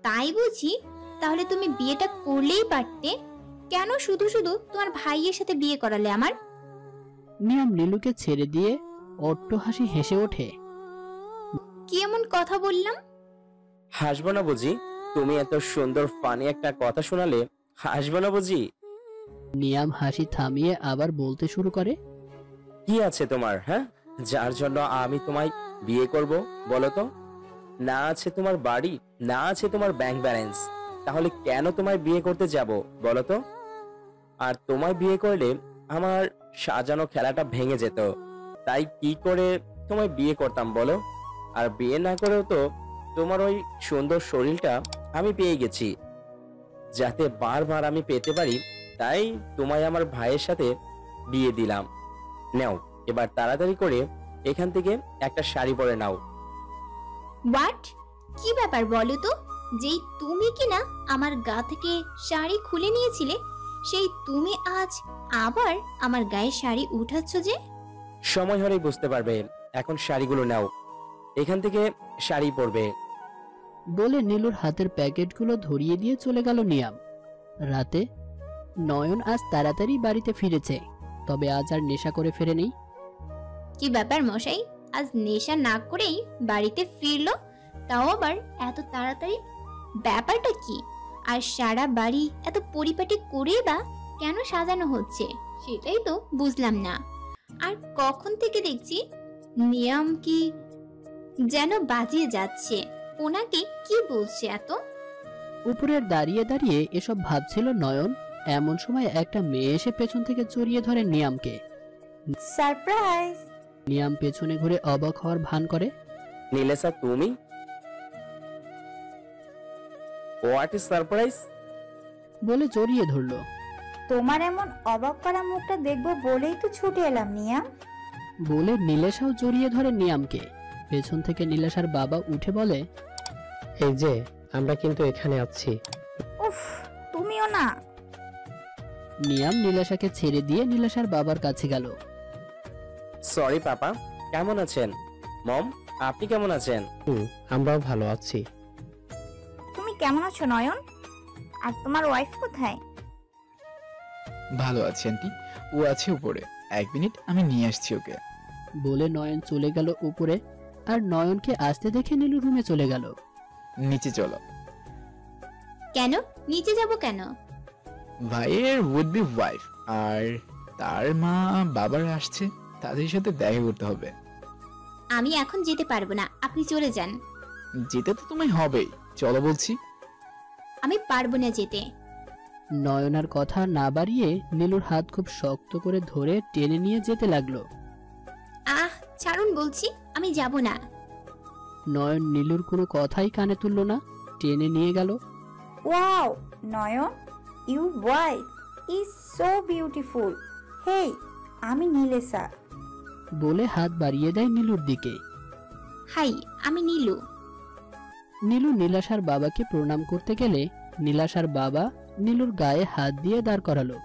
তাই বুঝি? তাহলে তুমি বিয়েটা করলেই পারতে, কেন শুধু শুধু তোমার ভাইয়ের সাথে বিয়ে করালে আমার? নিয়াম নীলুকে ছেড়ে দিয়ে অট্ট হাসি হেসে ওঠে। কি এমন কথা বললাম? হাসবো না বুঝি? তুমি এত সুন্দর ফানি একটা কথা শোনালে হাসবো না বুঝি? নিয়াম হাসি থামিয়ে আবার বলতে শুরু করে। কি আছে তোমার, হ্যাঁ, যার জন্য আমি তোমায় বিয়ে করব বলো তো? না আছে তোমার বাড়ি, না আছে তোমার ব্যাংক ব্যালেন্স, তাহলে কেন তোমায় বিয়ে করতে যাব বলো তো? আর তোমায় বিয়ে করলে আমার সাজানো খেলাটা ভেঙে যেত, তাই কি করে তোমায় বিয়ে করতাম বলো? আর বিয়ে না করেও তো তোমার ওই সুন্দর শরীরটা আমি পেয়ে গেছি, যাতে বারবার আমি পেতে পারি, তাই তোমায় আমার ভাইয়ের সাথে বিয়ে দিলাম। নাও এবার তাড়াতাড়ি করে এখান থেকে একটা শাড়ি পরে নাও। হোয়াট? কি ব্যাপার বলো তো? যেই তুমি কিনা আমার গা থেকে শাড়ি খুলে নিয়েছিলে, সেই তুমি আজ আবার আমার গায়ে শাড়ি উঠাচ্ছ যে? সময় হলেই বুঝতে পারবে। এখন শাড়িগুলো নাও, এখান থেকে শাড়ি পরবে। বলে নীলুর হাতের প্যাকেটগুলো ধরিয়ে দিয়ে চলে গেল নিয়াম। রাতে নয়ন আজ তাড়াতাড়ি বাড়িতে ফিরেছে, তবে আজ আর নেশা করে ফেরেনি। কি ব্যাপার মশাই, আজ নেশা না করেই বাড়িতে ফিরলো, তাও আবার এত তাড়াতাড়ি? ব্যাপারটা কি? আর সারা বাড়ি এত পরিপাটি করে বা কেন সাজানো হচ্ছে সেটাই তো বুঝলাম না। আর কখন থেকে দেখছি নিয়ম কি যেন বাজিয়ে যাচ্ছে, ওনাকে কি বলছে এত? উপরে দাঁড়িয়ে দাঁড়িয়ে এসব ভাবছিল নয়ন। এমন সময় একটা মেয়ে এসে পেছন থেকে জড়িয়ে ধরে নিয়ামকে। সারপ্রাইজ! নিয়াম পেছনে ঘুরে অবাক হওয়ার ভান করে। নীলেশা, তুমি? What is surprise? বলে জড়িয়ে ধরলো। তোমার এমন অবাক করা মুখটা দেখবো বলেই তো ছুটে এলাম নিয়াম। বলে নীলেশাও জড়িয়ে ধরে নিয়ামকে। পেছন থেকে নীলেশার বাবা উঠে বলে, এই যে আমরা কিন্তু এখানে আছি। উফ, তুমিও না। নিয়াম নীলেশাকে ছেড়ে দিয়ে নীলেশার বাবার কাছে গেল। সরি পাপা, কেমন আছেন? মম, আপনি কেমন আছেন? আমরাও ভালো আছি। তুমি কেমন আছো নয়ন? আর তোমার ওয়াইফ কোথায়? ভালো আছি আন্টি, ও আছে উপরে। 1 মিনিট, আমি নিয়ে আসছি ওকে। বলে নয়ন চলে গেল উপরে। আর নয়নকে আসতে দেখে নীলু রুমে চলে গেল। নিচে চলো। কেন নিচে যাব কেন? ভাইয়ের উড বি ওয়াইফ আর তার মা বাবারা আসছে, তাদের সাথে দেখা করতে হবে। আমি এখন যেতে পারবো না, আপনি চলে যান। যেতে তো তোমায় হবেই, চলো বলছি। আমি পারবো না যেতে। নয়নার কথা না বাড়িয়ে নীলুর হাত খুব শক্ত করে ধরে টেনে নিয়ে যেতে লাগলো। আহ, ছাড়ুন বলছি, আমি যাব না। নয়ন নীলুর কোনো কথাই কানে তুলল না, টেনে নিয়ে গেল। Wow Nayan, your wife is so beautiful. Hey, আমি নীলেশা। বলে হাত বাড়িয়ে দেয় নীলুর দিকে। হাই, আমি নীলু। নীলু নীলাশার বাবাকে প্রণাম করতে গেলে নীলাশার বাবা নীলুর গায়ে হাত দিয়ে দাঁড় করালো।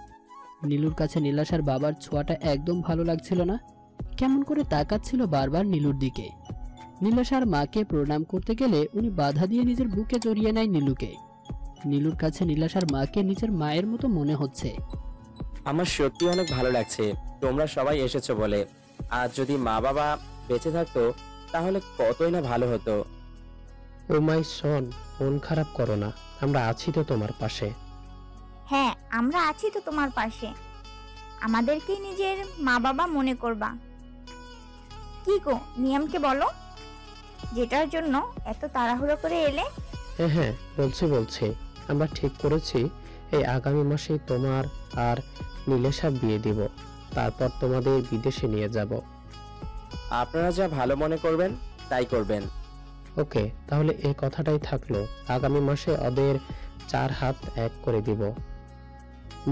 নীলুর কাছে নীলাশার বাবার ছোঁয়াটা একদম ভালো লাগছিল না, কেমন করে তাকাচ্ছিল বারবার নীলুর দিকে। নীলাশার মাকে প্রণাম করতে গেলে উনি বাধা দিয়ে নিজের বুকে জড়িয়ে নেয় নীলুকে। নীলুর কাছে নীলাশার মাকে নিজের মায়ের মতো মনে হচ্ছে। আমার সত্যি অনেক ভালো লাগছে তোমরা সবাই এসেছো বলে। আর যদি মা বাবা বেঁচে থাকতো তাহলে কতই না ভালো হতো। ও মাই সন, মন খারাপ করো না, আমরা আছি তো তোমার পাশে। হ্যাঁ, আমরা আছি তো তোমার পাশে। আমাদেরকেই নিজের মা বাবা মনে করবা। কি গো, নিয়মকে বলো, যেটার জন্য এত তাড়াহুড়ো করে এলে। হ্যাঁ হ্যাঁ, বলছি আমরা ঠিক করেছি এই আগামী মাসেই তোমার আর নীলেশার বিয়ে দিব, তারপর তোমাদের বিদেশে নিয়ে যাব। আপনারা যা ভালো মনে করবেন তাই করবেন। ওকে, তাহলে এই কথাটাই থাকলো, আগামী মাসে ওদের 4 হাত এক করে দিব।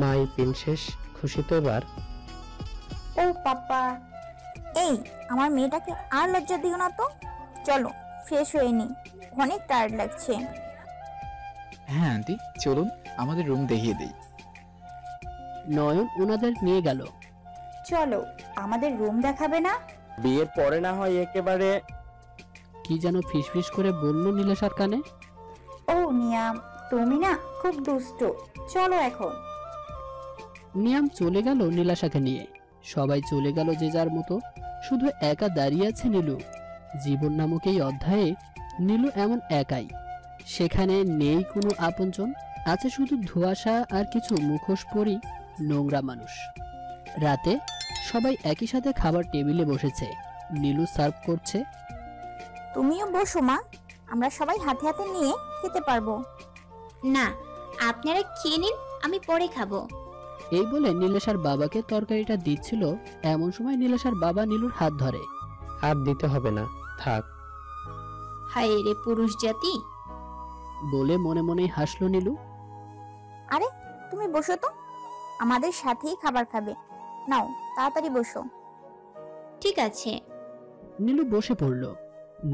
মাই প্রিন্সেস, খুশি তো এবার? ও পাপা, এই আমার মেয়েটাকে আর লজ্জা দিও না তো। চলো ফ্রেশ হয়ে নি, অনেক টায়ার্ড লাগছে। হ্যাঁ আন্টি, চলুন আমাদের রুম দেখিয়ে দেই। নয়ন ওনাদের নিয়ে গেল। চলো, আমাদের রুম দেখাবে না? বিয়ের পরে না হয় একেবারে। কি যেন ফিসফিস করে বলল নীলেশার কানে। ও নিয়াম, তুমি না খুব দুষ্ট। চলো এখন। নিয়াম চলে গেল নীলাশাকে নিয়ে। সবাই চলে গেল যে যার মতো, শুধু একা দাঁড়িয়ে আছে নীলু। জীবন নামক এই অধ্যায়ে নীলু এমন একাই। সেখানে নেই কোনো আপনজন, আছে শুধু ধোঁয়াশা আর কিছু মুখোশ পরি নোংরা মানুষ। রাতে সবাই একই সাথে খাবার টেবিলে বসেছে। নীলু সার্ভ করছে। তুমিও বসো মা, আমরা সবাই হাতে হাতে নিয়ে খেতে পারবো। না, আপনারা খেয়ে নিন, আমি পরে খাবো। এই বলে নীলেশার বাবাকে তরকারিটা দিচ্ছিল, এমন সময় নীলেশার বাবা নীলুর হাত ধরে। আর দিতে হবে না, থাক। হায় রে পুরুষ জাতি। বলে মনে মনেই হাসলো নীলু। আরে তুমি বসো তো, আমাদের সাথেই খাবার খাবে। নাও তাড়াতাড়ি বসো। ঠিক আছে। নীলু বসে পড়ল।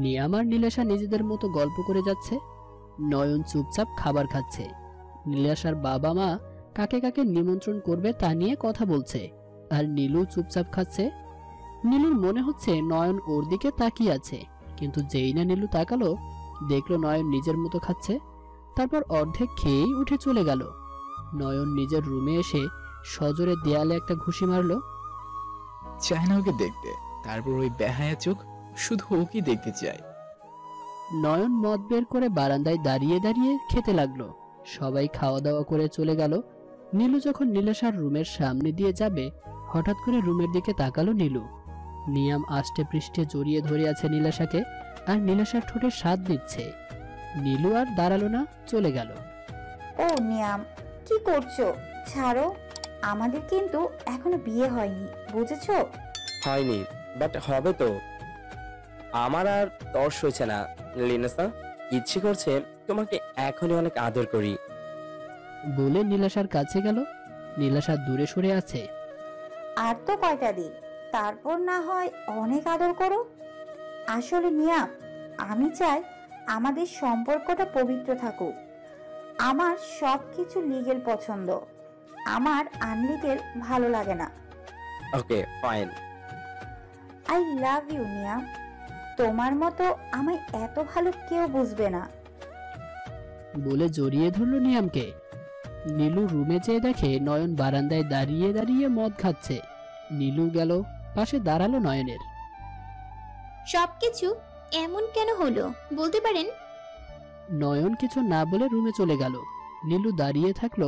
নিয়াম আর নীলেশা নিজেদের মতো গল্প করে যাচ্ছে। নয়ন চুপচাপ খাবার খাচ্ছে। নীলেশার বাবা মা কাকে কাকে নিমন্ত্রণ করবে তা নিয়ে কথা বলছে। আর নীলু চুপচাপ খাচ্ছে। নীলুর মনে হচ্ছে নয়ন ওর দিকে তাকিয়ে আছে, কিন্তু যেই না নীলু তাকালো, দেখলো নয়ন নিজের মতো খাচ্ছে। তারপর অর্ধেক খেয়েই উঠে চলে গেল। নয়ন নিজের রুমে এসে সজোরে দেয়ালে একটা ঘুষি মারলো। চায় না ওকে দেখতে, তারপর ওই বেহায়া চোখ শুধু ওকে দেখতে চায়। নয়ন মদ বের করে বারান্দায় দাঁড়িয়ে দাঁড়িয়ে খেতে লাগলো। সবাই খাওয়া দাওয়া করে চলে গেল। নীলু যখন নীলেশার রুমের সামনে দিয়ে যাবে, হঠাৎ করে রুমের দিকে তাকালো নীলু। নিয়াম আষ্টে পৃষ্ঠে জড়িয়ে ধরে আছে নীলেশাকে, আর নীলেশার ঠোঁটে স্বাদ দিচ্ছে। নীলু আর দাঁড়ালো না, চলে গেল। ও নিয়াম, কি করছো? ছাড়ো, আমাদের কিন্তু এখনো বিয়ে হয়নি, বুঝেছো? হয়নি, বাট হবে তো। আমার আর তর্স হয়েছে না লিনেসা, ইচ্ছে করছে তোমাকে এখনই অনেক আদর করি। বলে নীলেশার কাছে গেল। নীলেশা দূরে সরে আছে। আর তো কয়টা দিন, তারপর না হয় অনেক আদর করো। আসলে নিয়াম, আমি চাই আমাদের সম্পর্কটা পবিত্র থাকুক। আমার সব কিছু লিগেল পছন্দ, আমার আনলিগেল ভালো লাগে না। Okay fine. I love you Niyam, তোমার মতো আমায় এত ভালো কেউ বুঝবে না। বলে জড়িয়ে ধরল নিয়ামকে। নীলু রুমে যেয়ে দেখে নয়ন বারান্দায় দাঁড়িয়ে দাঁড়িয়ে মদ খাচ্ছে। নীলু গেল, পাশে দাঁড়ালো নয়নের। সবকিছু এমন কেন হলো বলতে পারেন? নয়ন কিছু না বলে রুমে চলে গেল। নীলু দাঁড়িয়ে থাকলো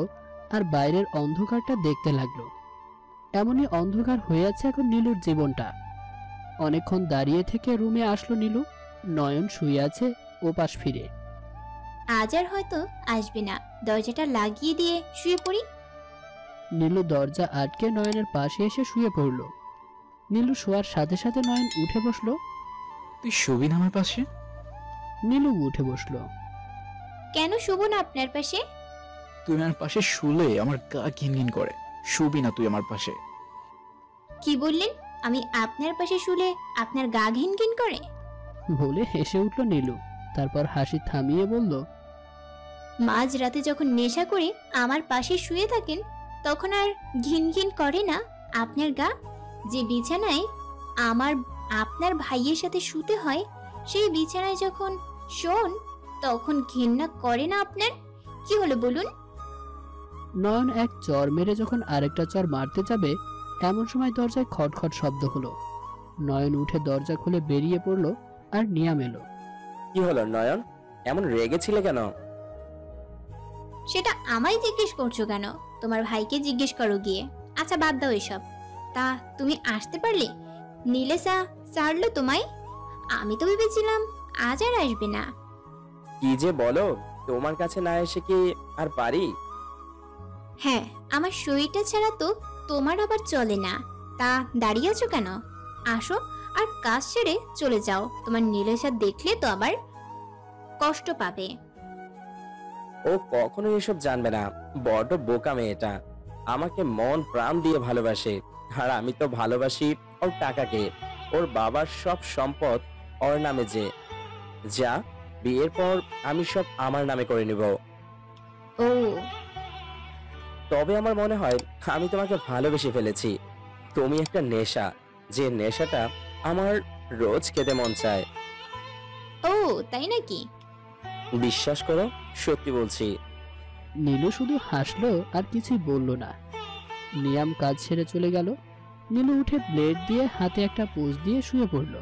আর বাইরের অন্ধকারটা দেখতে লাগলো। এমনই অন্ধকার হয়ে আছে এখন নীলুর জীবনটা। অনেকক্ষণ দাঁড়িয়ে থেকে রুমে আসলো নীলু। নয়ন শুয়ে আছে ওপাশ ফিরে। আজ আর হয়তো আসবে না, দরজাটা লাগিয়ে দিয়ে শুয়ে পড়ি। নীলু দরজা আটকে নয়নের পাশে এসে শুয়ে পড়ল। নীলু শোয়ার সাথে সাথে নয়ন উঠে বসলো। তুই শুবি না আমার পাশে? নীলু উঠে বসলো। কেন শুভ না আপনার পাশে? তুই আমার পাশে শুলে আমার গা ঘিনঘিন করে। শুবি না তুই আমার পাশে? কি বললেন? আমি আপনার পাশে শুলে আপনার গা ঘিনঘিন করে? বলে হেসে উঠল নীলু। তারপর হাসি থামিয়ে বলল, মাঝ রাতে যখন নেশা করে আমার পাশে শুয়ে থাকেন তখন আর ঘিনঘিন করে না আপনার গা? যে বিছানায় আমার আপনার ভাইয়ের সাথে শুতে হয় সেই বিছানায় যখন শোন তখন ঘৃণা করে না আপনার? কি হলো বলুন? নয়ন এক চর মেরে যখন আরেকটা চর মারতে যাবে এমন সময় দরজায় খটখট শব্দ হলো। নয়ন উঠে দরজা খুলে বেরিয়ে পড়লো আর নিয়াম এলো। কি হলো নয়ন, এমন রেগেছিলে কেন? সেটা আমায় জিজ্ঞেস করছো কেন? তোমার ভাইকে জিজ্ঞেস করো গিয়ে। আচ্ছা বাদ দাও এসব। তা তুমি আসতে পারলে? নীলেশা ছাড়লো তোমায়? আমি তো ভেবেছিলাম আজ আর আসবে না। কি যে বলো, তোমার কাছে না এসে কি আর পারি? হ্যাঁ, আমার শরীরটা ছাড়া তো তোমার আবার চলে না। তা দাঁড়িয়ে আছো কেন? আসো আর কাজ সেরে চলে যাও। তোমার নীলেশা দেখলে তো আবার কষ্ট পাবে। ও কখনো এসব জানবে না, বড্ড বোকা মেয়েটা। আমাকে মন প্রাণ দিয়ে ভালোবাসে, আর আমি তো ভালোবাসি ওর টাকাকে। ওর বাবার সব সম্পদ ওর নামে, যে যা বিয়ের পর আমি সব আমার নামে করে নিব। ও তবে আমার মনে হয় আমি তোমাকে ভালোবেসে ফেলেছি। তুমি একটা নেশা, যে নেশাটা আমার রোজ খেতে মন চায়। ও তাই নাকি? বিশ্বাস করো, সত্যি বলছি। নীলু শুধু হাসলো আর কিছুই বলল না। নিয়াম কাজ ছেড়ে চলে গেল। নীলু উঠে ব্লেড দিয়ে হাতে একটা পোজ দিয়ে শুয়ে পড়ল।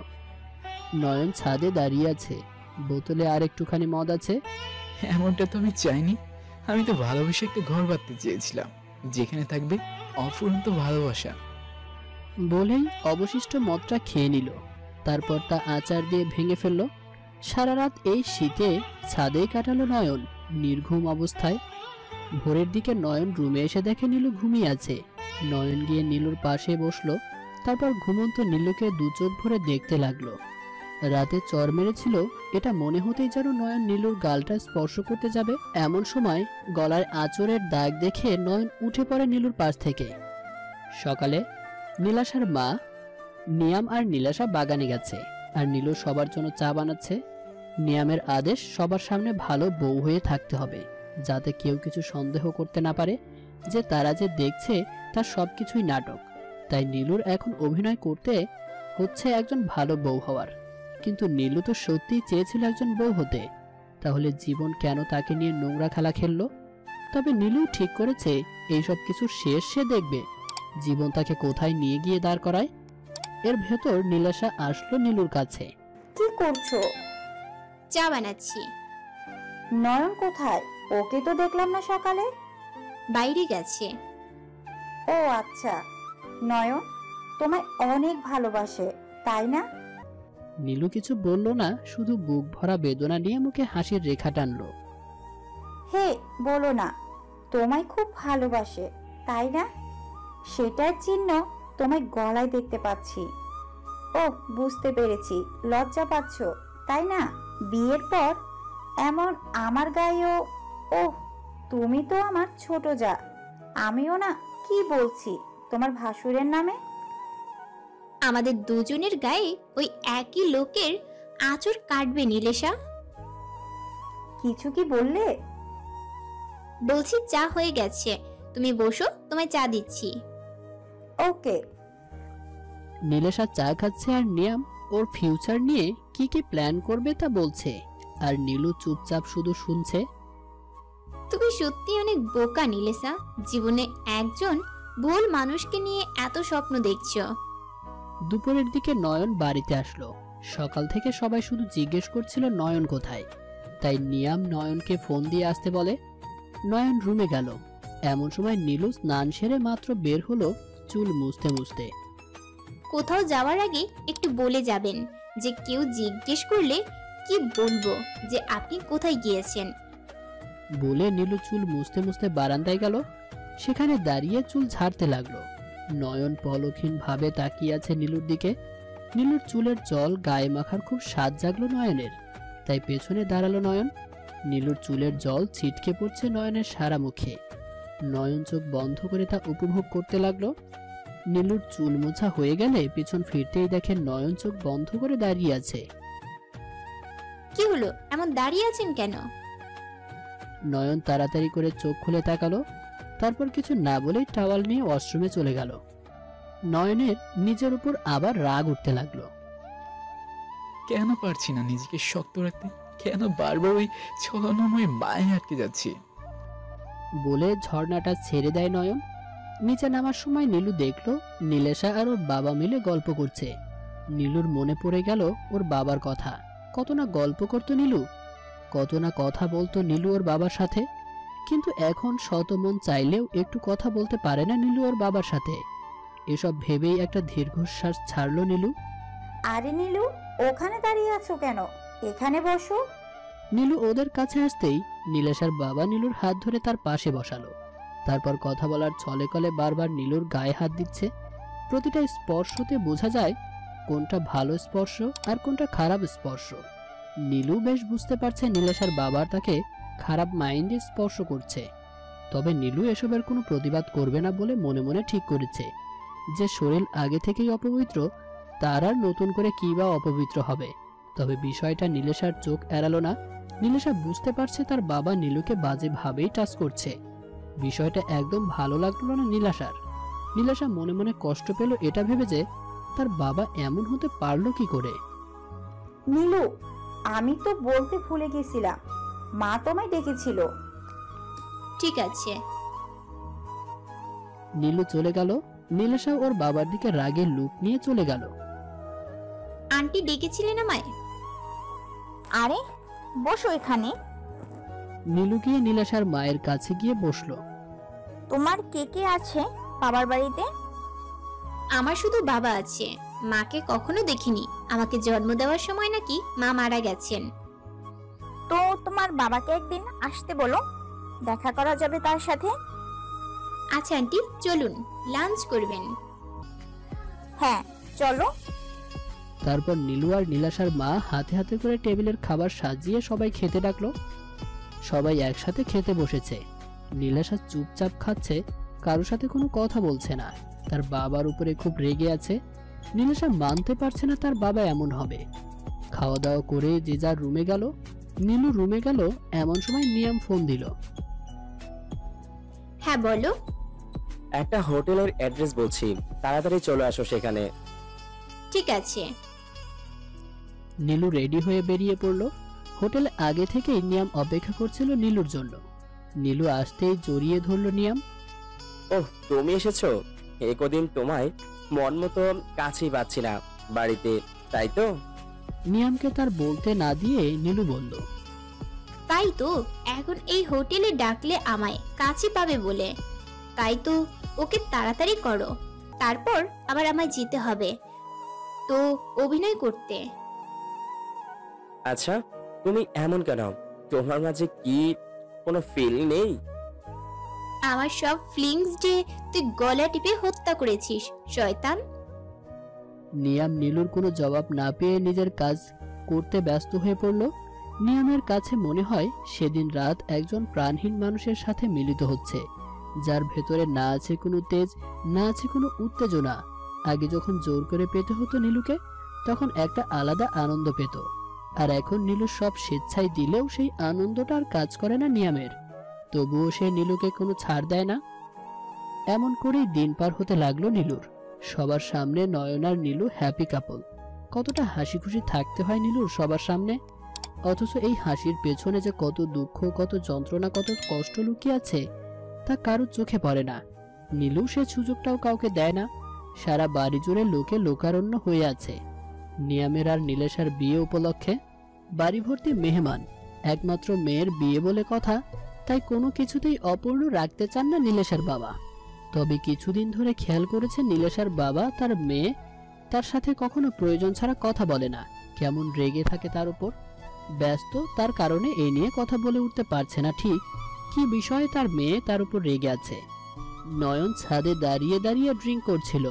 নয়ন ছাদে দাঁড়িয়ে আছে, বোতলে আর একটুখানি মদ আছে। এমনটা তো আমি চাইনি। আমি তো ভালোবেসে একটা ঘর বাঁধতে চেয়েছিলাম, যেখানে থাকবে অফুরন্ত ভালোবাসা। বলেই অবশিষ্ট মদটা খেয়ে নিল। তারপর তা আচার দিয়ে ভেঙে ফেলল। সারা রাত এই শীতে ছাদেই কাটালো নয়ন নির্ঘুম অবস্থায়। ভোরের দিকে নয়ন রুমে এসে দেখে নীলু ঘুমিয়ে আছে। নয়ন গিয়ে নীলুর পাশে বসলো। তারপর ঘুমন্ত নীলুকে দু চোখ ভরে দেখতে লাগলো। রাতে চর মেরেছিল এটা মনে হতেই যেন নয়ন নীলুর গালটা স্পর্শ করতে যাবে। এমন সময় গলায় আঁচড়ের দাগ দেখে নয়ন উঠে পড়ে নীলুর পাশ থেকে। সকালে নীলাশার মা নিয়াম আর নীলাশা বাগানে গেছে, আর নীলু সবার জন্য চা বানাচ্ছে। নিয়ামের আদেশ সবার সামনে ভালো বউ হয়ে থাকতে হবে, যাতে কেউ কিছু সন্দেহ করতে না পারে যে তারা যে দেখছে তার সবকিছুই নাটক। তাই নীলুর এখন অভিনয় করতে হচ্ছে একজন ভালো বউ হওয়ার। কিন্তু নীলু তো সত্যিই চেয়েছিল একজন বউ হতে। তাহলে জীবন কেন তাকে নিয়ে নোংরা খেলা খেললো? তবে নীলু ঠিক করেছে এইসব কিছু শেষ সে দেখবে, জীবন তাকে কোথায় নিয়ে গিয়ে দাঁড় করায়। এর ভেতর নীলাশা আসলো নীলুর কাছে। কি করছো? চা বানাচ্ছি। নয়ন কোথায়? ওকে তো দেখলাম না সকালে। বাইরে গেছে। ও আচ্ছা, নয়ন তোমায় অনেক ভালোবাসে তাই না? নীলু কিছু বলল না, শুধু বুক ভরা বেদনা নিয়ে মুখে হাসির রেখা টানলো। হে বলো না, তোমায় খুব ভালোবাসে তাই না? সেটার চিহ্ন তোমায় গলায় দেখতে পাচ্ছি। ও বুঝতে পেরেছি, লজ্জা পাচ্ছ তাই না? বিয়ের পর এমন আমার গায়েও। ও তুমি তো আমার ছোট যা। আমিও না কি বলছি তোমার ভাসুরের নামে। আমাদের দুজনের গায়ে ওই একই লোকের আঁচড় কাটবে নীলেশা। কিছু কি বললে? বলছি চা হয়ে গেছে, তুমি বসো, তোমায় চা দিচ্ছি। ওকে। নীলেশা চা খাচ্ছে আর নিয়াম ওর ফিউচার নিয়ে কি কি প্ল্যান করবে তা বলছে, আর নীলু চুপচাপ শুধু শুনছে। তুমি সত্যি অনেক বোকা নীলেশা, জীবনে একজন ভুল মানুষকে নিয়ে এত স্বপ্ন দেখছো। দুপুরের দিকে নয়ন বাড়িতে আসলো। সকাল থেকে সবাই শুধু জিজ্ঞেস করছিল নয়ন কোথায়, তাই নিয়াম নয়নকে ফোন দিয়ে আসতে বলে। নয়ন রুমে গেল। এমন সময় নীলু স্নান সেরে মাত্র বের হলো চুল মুছতে মুছতে। কোথাও যাওয়ার আগে একটু বলে যাবেন, যে কেউ জিজ্ঞেস করলে কি বলবো যে আপনি কোথায় গিয়েছেন। বলে নীলু চুল মুছতে মুছতে বারান্দায় গেল। সেখানে দাঁড়িয়ে চুল ঝাড়তে লাগলো। নয়ন পলকহীন ভাবে তাকিয়ে আছে নীলুর দিকে। নীলুর চুলের জল গায়ে মাখার খুব স্বাদ জাগলো নয়নের, তাই পেছনে দাঁড়ালো নয়ন। নীলুর চুলের জল ছিটকে পড়ছে নয়নের সারা মুখে। নয়ন চোখ বন্ধ করে তা উপভোগ করতে লাগলো। নীলুর চুল মোছা হয়ে গেলে পিছন ফিরতেই দেখে নয়ন চোখ বন্ধ করে দাঁড়িয়ে আছে। কি হলো, এমন দাঁড়িয়ে আছেন কেন? নয়ন তাড়াতাড়ি করে চোখ খুলে তাকালো, তারপর কিছু না বলেই টাওয়াল নিয়ে ওয়াশরুমে চলে গেল। নয়নের নিজের উপর আবার রাগ উঠতে লাগলো। কেন পারছি না নিজেকে শক্ত রাখতে? কেন বারবার ওই ছলনাময় মায়ে আটকে যাচ্ছি? বলে ঝর্ণাটা ছেড়ে দেয় নয়ন। নিচে নামার সময় নীলু দেখলো নীলেশা আর ওর বাবা মিলে গল্প করছে। নীলুর মনে পড়ে গেল ওর বাবার কথা। কত না গল্প করতো নীলু, কত না কথা বলতো নীলু ওর বাবার সাথে। কিন্তু এখন শত মন চাইলেও একটু কথা বলতে পারে না নীলু ওর বাবার সাথে। এসব ভেবেই একটা দীর্ঘশ্বাস ছাড়লো নীলু। আরে নীলু, ওখানে দাঁড়িয়ে আছো কেন? এখানে বসো। নীলু ওদের কাছে আসতেই নীলেশার বাবা নীলুর হাত ধরে তার পাশে বসালো। তারপর কথা বলার ছলে কলে বারবার নীলুর গায়ে হাত দিচ্ছে। প্রতিটা স্পর্শতে বোঝা যায় কোনটা ভালো স্পর্শ আর কোনটা খারাপ স্পর্শ। নীলু বেশ বুঝতে পারছে নীলেশার বাবার তাকে খারাপ মাইন্ডে স্পর্শ করছে। তবে নীলু এসবের কোনো প্রতিবাদ করবে না বলে মনে মনে ঠিক করেছে যে শরীর আগে থেকেই অপবিত্র, তার আর নতুন করে কি বা অপবিত্র হবে। তবে বিষয়টা নীলেশার চোখ এড়ালো না। নীলেশা বুঝতে পারছে তার বাবা নীলুকে বাজে ভাবেই টাচ করছে। বিষয়টা একদম ভালো লাগলো না নীলেশার। নীলেশা মনে মনে কষ্ট পেল এটা ভেবে যে তার বাবা এমন হতে পারলো কি করে। নীলু, আমি তো বলতে ভুলে গেছিলাম, মা তোমায় ডেকেছিল। ঠিক আছে। নীলু চলে গেল। নীলেশা ওর বাবার দিকে রাগের লুক নিয়ে চলে গেল। আন্টি ডেকেছিলেন আমায়? আরে বসো এখানে। নীলু গিয়ে নীলেশার মায়ের কাছে গিয়ে বসলো। তোমার কে কে আছে বাবার বাড়িতে? আমার শুধু বাবা আছে, মাকে কখনো দেখিনি। আমাকে জন্ম দেওয়ার সময় নাকি মা মারা গেছেন। তো তোমার বাবাকে একদিন আসতে বলো, দেখা করা যাবে তার সাথে। আচ্ছা আন্টি, চলুন লাঞ্চ করবেন। হ্যাঁ চলো। তারপর নীলু আর নীলেশার মা হাতে হাতে করে টেবিলের খাবার সাজিয়ে সবাই খেতে ডাকলো। সবাই একসাথে খেতে বসেছে। নীলেশা চুপচাপ খাচ্ছে, কারোর সাথে কোনো কথা বলছে না। তার বাবার উপরে খুব রেগে আছে। নীলেশা মানতে পারছে না তার বাবা এমন হবে। খাওয়া দাওয়া করে যে যার রুমে গেল। নীলু রুমে গেল এমন সময় নিয়াম ফোন দিল। হ্যাঁ বলো। একটা হোটেলের অ্যাড্রেস বলছি, তাড়াতাড়ি চলে আসো সেখানে। ঠিক আছে। নীলু রেডি হয়ে বেরিয়ে পড়ল। হোটেলে আগে থেকেই নিয়াম অপেক্ষা করছিল নীলুর জন্য। নীলু আসতেই জড়িয়ে ধরল নিয়াম। ওহ, তুমি এসেছো। এ কদিন তোমায় মন মতো কাছেই পাচ্ছি না বাড়িতে, তাই তো? নিয়ামকে তার বলতে না দিয়ে নীলু বলল, তাই তো এখন এই হোটেলে ডাকলে আমায় কাছে পাবে বলে। তাই তো ওকে তাড়াতাড়ি করো, তারপর আবার আমায় যেতে হবে তো অভিনয় করতে। আচ্ছা, তুমি এমন কেন? তোমার মাঝে কি কোনো ফিল নেই? আমার সব ফিলিংস যে তুই গলা টিপে হত্যা করেছিস, শয়তান। নিয়াম নীলুর কোনো জবাব না পেয়ে নিজের কাজ করতে ব্যস্ত হয়ে পড়ল। নিয়ামের কাছে মনে হয় সেদিন রাত একজন প্রাণহীন মানুষের সাথে মিলিত হচ্ছে, যার ভেতরে না আছে কোনো তেজ, না আছে কোনো উত্তেজনা। আগে যখন জোর করে পেতে হতো নীলুকে, তখন একটা আলাদা আনন্দ পেত, আর এখন নীলু সব স্বেচ্ছায় দিলেও সেই আনন্দটা আর কাজ করে না নিয়ামের। তবুও সে নীলুকে কোনো ছাড় দেয় না। এমন করেই দিন পার হতে লাগলো নীলুর। সবার সামনে নয়ন আর নীলু হ্যাপি কাপল। কতটা হাসি খুশি থাকতে হয় নীলুর সবার সামনে, অথচ এই হাসির পেছনে যে কত দুঃখ, কত যন্ত্রণা, কত কষ্ট লুকিয়ে আছে তা কারো চোখে পড়ে না। নীলু সে সুযোগটাও কাউকে দেয় না। সারা বাড়ি জুড়ে লোকে লোকারণ্য হয়ে আছে নিয়ামের আর নীলেশার বিয়ে উপলক্ষে। বাড়ি ভর্তি মেহমান। একমাত্র মেয়ের বিয়ে বলে কথা, তাই কোনো কিছুতেই অপূর্ণ রাখতে চান না নীলেশার বাবা। তবে কিছুদিন ধরে খেয়াল করেছে নীলেশার বাবা তার মেয়ে তার সাথে কখনো প্রয়োজন ছাড়া কথা বলে না, কেমন রেগে থাকে তার উপর। ব্যস্ত, তার কারণে এই নিয়ে কথা বলে উঠতে পারছে না ঠিক কি বিষয়ে তার মেয়ে তার উপর রেগে আছে। নয়ন ছাদে দাঁড়িয়ে দাঁড়িয়ে ড্রিঙ্ক করছিল।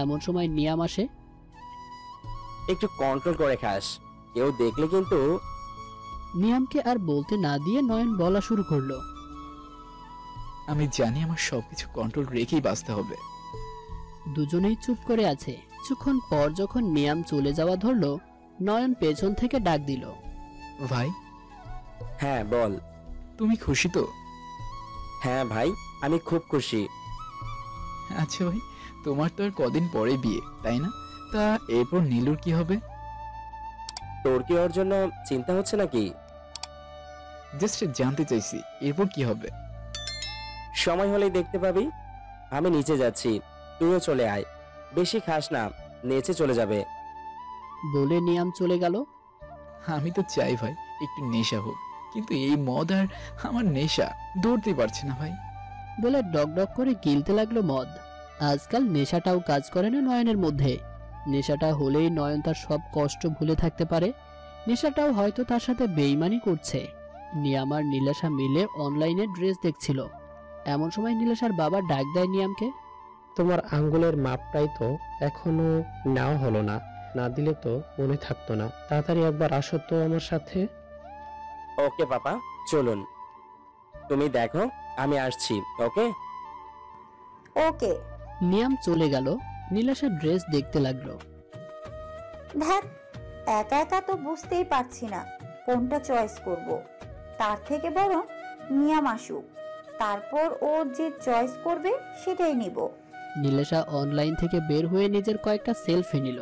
এমন সময় নিয়াম আসে। একটু কন্ট্রোল করে খাস, কেউ দেখলে কিন্তু। নিয়ামকে আর বলতে না দিয়ে নয়ন বলা শুরু করলো, আমি জানি আমার সবকিছু কন্ট্রোল রেখেই বাঁচতে হবে। দুজনেই চুপ করে আছে। কিছুক্ষণ পর যখন নিয়াম চলে যাওয়া ধরলো, নয়ন পেছন থেকে ডাক দিল, ভাই, হ্যাঁ বল। তুমি খুশি তো? হ্যাঁ ভাই, আমি খুব খুশি। আচ্ছা ভাই, তোমার তো আর কদিন পরে বিয়ে, তাই না? তা এরপর নীলুর কি হবে? তোর কি ওর জন্য চিন্তা হচ্ছে নাকি? জাস্ট জানতে চাইছি এরপর কি হবে। সময় হলেই দেখতে পাবি। আমি নিচে যাচ্ছি, তুইও চলে আয়। বেশি খাস না, নেচে চলে যাবে। বলে নিয়াম চলে গেল। আমি তো চাই ভাই একটু নেশা হোক, কিন্তু এই মদ আর আমার নেশা ধরতে পারছি না ভাই। বলে ডক করে গিলতে লাগলো মদ। আজকাল নেশাটাও কাজ করে না নয়নের মধ্যে। নেশাটা হলেই নয়ন তার সব কষ্ট ভুলে থাকতে পারে। নেশাটাও হয়তো তার সাথে বেইমানি করছে। নিয়াম আর নীলেশা মিলে অনলাইনে ড্রেস দেখছিল। এমন সময় নীলেশার বাবা ডাক দেয় নিয়ামকে, তোমার আঙ্গুলের মাপটাই তো এখনো নেওয়া হলো না, না দিলে তো মনে থাকতো না। তাড়াতাড়ি একবার আসো তো আমার সাথে। ওকে পাপা, চলুন। তুমি দেখো, আমি আসছি। ওকে ওকে। নিয়াম চলে গেল। নীলেশা ড্রেস দেখতে লাগলো। ধ্যাত, একা একা তো বুঝতেই পারছি না কোনটা চয়েস করব। তার থেকে বরং নিয়াম আসুক, তারপর ও যে চয়েস করবে সেটাই নিব। নীলেশা অনলাইন থেকে বের হয়ে নিজের কয়েকটা সেলফি নিল।